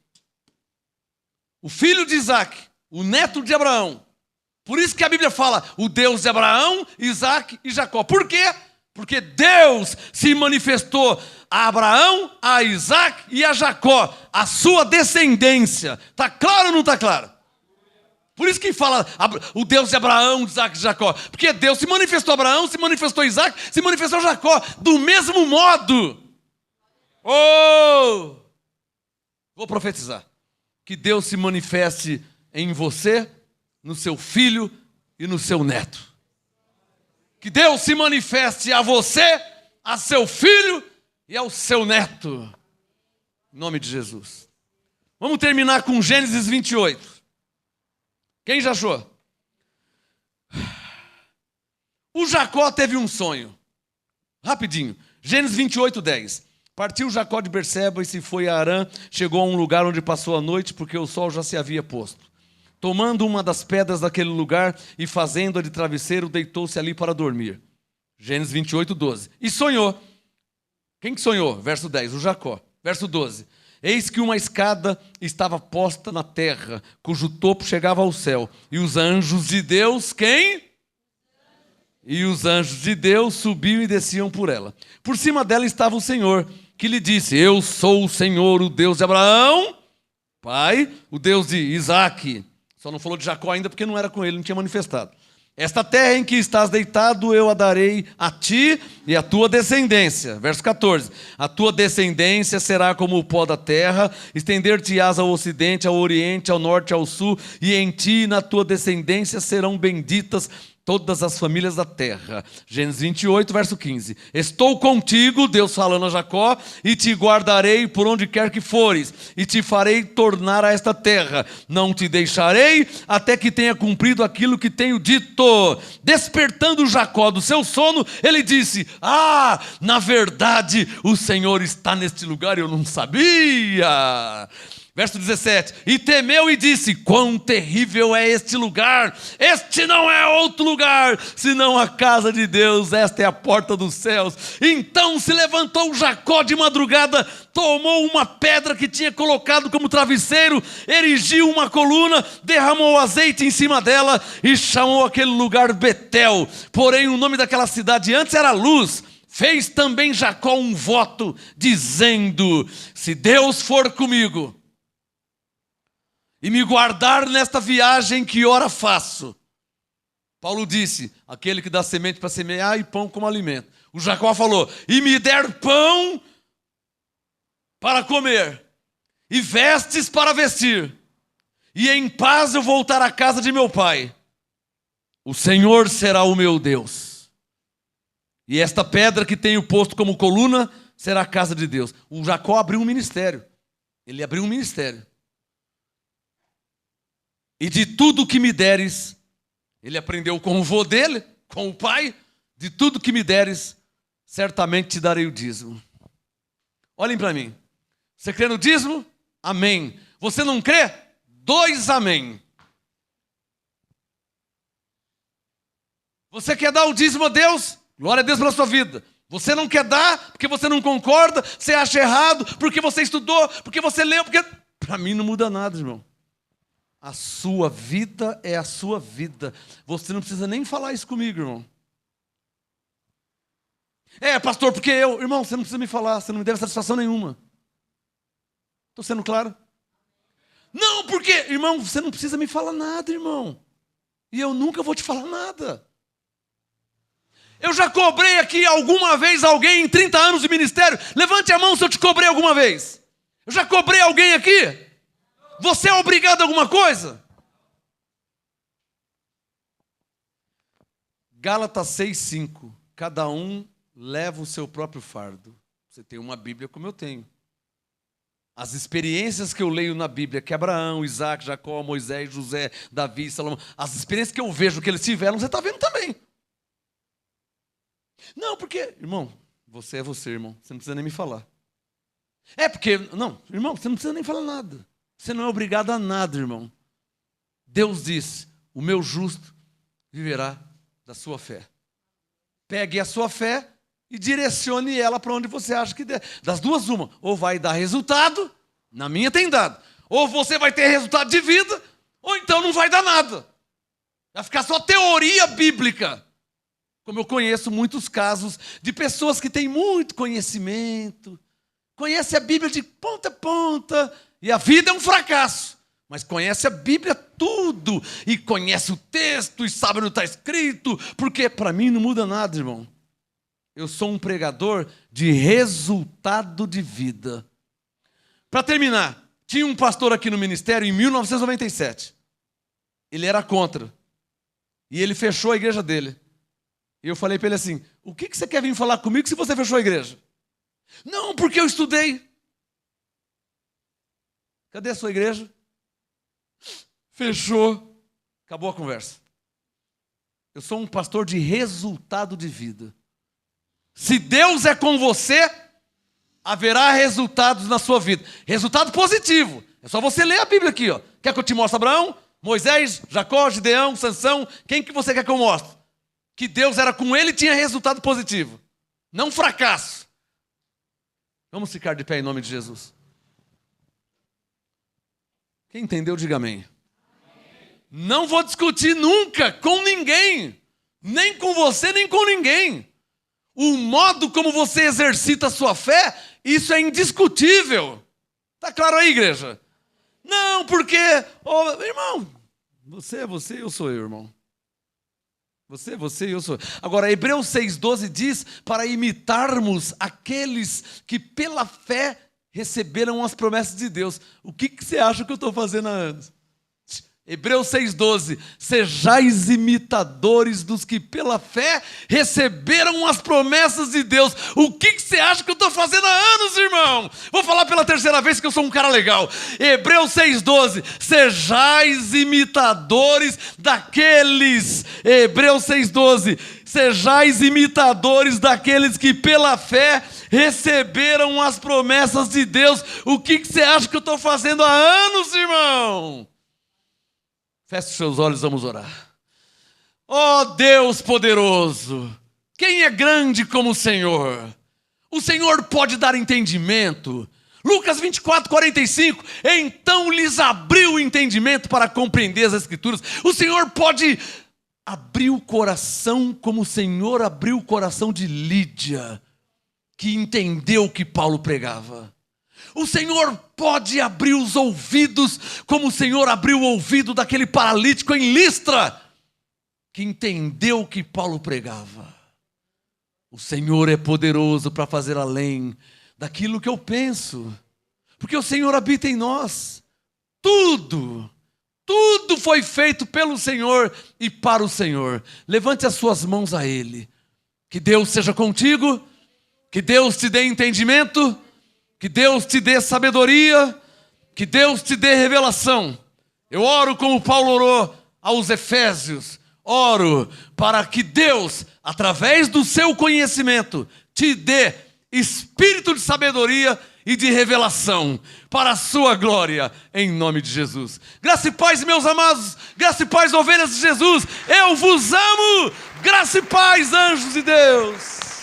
O filho de Isaac, o neto de Abraão. Por isso que a Bíblia fala, o Deus de Abraão, Isaac e Jacó. Por quê? Porque Deus se manifestou a Abraão, a Isaac e a Jacó, a sua descendência. Está claro ou não está claro? Por isso que fala o Deus de Abraão, de Isaac e Jacó. Porque Deus se manifestou a Abraão, se manifestou a Isaac, se manifestou a Jacó. Do mesmo modo. Oh! Vou profetizar. Que Deus se manifeste em você, no seu filho e no seu neto. Que Deus se manifeste a você, a seu filho e ao seu neto. Em nome de Jesus. Vamos terminar com Gênesis 28. Quem já achou? O Jacó teve um sonho. Rapidinho. Gênesis 28, 10. Partiu Jacó de Berseba e se foi a Harã. Chegou a um lugar onde passou a noite, porque o sol já se havia posto. Tomando uma das pedras daquele lugar e fazendo-a de travesseiro, deitou-se ali para dormir. Gênesis 28, 12. E sonhou. Quem que sonhou? Verso 10, o Jacó. Verso 12. Eis que uma escada estava posta na terra, cujo topo chegava ao céu. E os anjos de Deus, quem? E os anjos de Deus subiam e desciam por ela. Por cima dela estava o Senhor, que lhe disse, eu sou o Senhor, o Deus de Abraão, pai, o Deus de Isaac. Só não falou de Jacó ainda porque não era com ele, não tinha manifestado. Esta terra em que estás deitado, eu a darei a ti e a tua descendência. Verso 14. A tua descendência será como o pó da terra, estender-te-ás ao ocidente, ao oriente, ao norte, ao sul, e em ti e na tua descendência serão benditas todas as famílias da terra. Gênesis 28, verso 15. Estou contigo, Deus falando a Jacó, e te guardarei por onde quer que fores, e te farei tornar a esta terra. Não te deixarei até que tenha cumprido aquilo que tenho dito. Despertando Jacó do seu sono, ele disse, na verdade o Senhor está neste lugar, eu não sabia. Verso 17, e temeu e disse, quão terrível é este lugar, este não é outro lugar, senão a casa de Deus, esta é a porta dos céus. Então se levantou Jacó de madrugada, tomou uma pedra que tinha colocado como travesseiro, erigiu uma coluna, derramou azeite em cima dela e chamou aquele lugar Betel. Porém o nome daquela cidade antes era Luz, fez também Jacó um voto, dizendo: se Deus for comigo e me guardar nesta viagem que ora faço. Paulo disse: aquele que dá semente para semear e pão como alimento. O Jacó falou: e me der pão para comer, e vestes para vestir, e em paz eu voltar à casa de meu pai. O Senhor será o meu Deus. E esta pedra que tenho posto como coluna será a casa de Deus. O Jacó abriu um ministério. Ele abriu um ministério. E de tudo que me deres, ele aprendeu com o vô dele, com o pai, de tudo que me deres, certamente te darei o dízimo. Olhem para mim. Você crê no dízimo? Amém. Você não crê? 2 amém. Você quer dar o dízimo a Deus? Glória a Deus pela sua vida. Você não quer dar porque você não concorda, você acha errado, porque você estudou, porque você leu, porque... Para mim não muda nada, irmão. A sua vida é a sua vida. Você não precisa nem falar isso comigo, irmão. Pastor, porque eu... Irmão, você não precisa me falar, você não me deve satisfação nenhuma. Estou sendo claro? Não, porque... Irmão, você não precisa me falar nada, irmão. E eu nunca vou te falar nada. Eu já cobrei aqui alguma vez alguém em 30 anos de ministério? Levante a mão se eu te cobrei alguma vez. Eu já cobrei alguém aqui? Você é obrigado a alguma coisa? Gálatas 6:5. Cada um leva o seu próprio fardo. Você tem uma Bíblia como eu tenho. As experiências que eu leio na Bíblia, que Abraão, Isaac, Jacó, Moisés, José, Davi, Salomão, as experiências que eu vejo que eles tiveram, você está vendo também. Não, porque, irmão, você é você, irmão. Você não precisa nem me falar. Porque, não, irmão, você não precisa nem falar nada. Você não é obrigado a nada, irmão. Deus disse: o meu justo viverá da sua fé. Pegue a sua fé e direcione ela para onde você acha que der. Das duas, uma. Ou vai dar resultado, na minha tem dado. Ou você vai ter resultado de vida, ou então não vai dar nada. Vai ficar só teoria bíblica. Como eu conheço muitos casos de pessoas que têm muito conhecimento, conhecem a Bíblia de ponta a ponta, e a vida é um fracasso. Mas conhece a Bíblia tudo, e conhece o texto, e sabe onde está escrito, porque para mim não muda nada, irmão. Eu sou um pregador de resultado de vida. Para terminar, tinha um pastor aqui no ministério em 1997. Ele era contra. E ele fechou a igreja dele. E eu falei para ele assim: o que você quer vir falar comigo se você fechou a igreja? Não, porque eu estudei. Cadê a sua igreja? Fechou. Acabou a conversa. Eu sou um pastor de resultado de vida. Se Deus é com você, haverá resultados na sua vida. Resultado positivo. É só você ler a Bíblia aqui, ó. Quer que eu te mostre Abraão, Moisés, Jacó, Gideão, Sansão? Quem que você quer que eu mostre? Que Deus era com ele e tinha resultado positivo. Não fracasso. Vamos ficar de pé em nome de Jesus. Quem entendeu, diga amém. Não vou discutir nunca com ninguém. Nem com você, nem com ninguém. O modo como você exercita a sua fé, isso é indiscutível. Está claro aí, igreja? Não, porque... irmão, você é você, eu sou eu, irmão. Você e eu sou. Agora, Hebreus 6,12 diz para imitarmos aqueles que pela fé receberam as promessas de Deus. O que você acha que eu estou fazendo há anos? Hebreus 6,12. Sejais imitadores dos que pela fé receberam as promessas de Deus. O que você acha que eu estou fazendo há anos, irmão? Vou falar pela terceira vez que eu sou um cara legal. Hebreus 6,12. Sejais imitadores daqueles. Hebreus 6,12. Sejais imitadores daqueles que pela fé receberam as promessas de Deus. O que você acha que eu estou fazendo há anos, irmão? Feche os seus olhos, vamos orar. Ó Deus poderoso, quem é grande como o Senhor? O Senhor pode dar entendimento. Lucas 24:45, então lhes abriu o entendimento para compreender as Escrituras. O Senhor pode abrir o coração como o Senhor abriu o coração de Lídia. que entendeu o que Paulo pregava. O Senhor pode abrir os ouvidos, como o Senhor abriu o ouvido daquele paralítico em Listra, que entendeu o que Paulo pregava. O Senhor é poderoso para fazer além daquilo que eu penso, porque o Senhor habita em nós. Tudo foi feito pelo Senhor e para o Senhor. Levante as suas mãos a Ele. Que Deus seja contigo, que Deus te dê entendimento, que Deus te dê sabedoria, que Deus te dê revelação. Eu oro como Paulo orou aos Efésios. Oro para que Deus, através do seu conhecimento, te dê espírito de sabedoria e de revelação para a sua glória, em nome de Jesus. Graça e paz, meus amados, graça e paz, ovelhas de Jesus, eu vos amo. Graça e paz, anjos de Deus.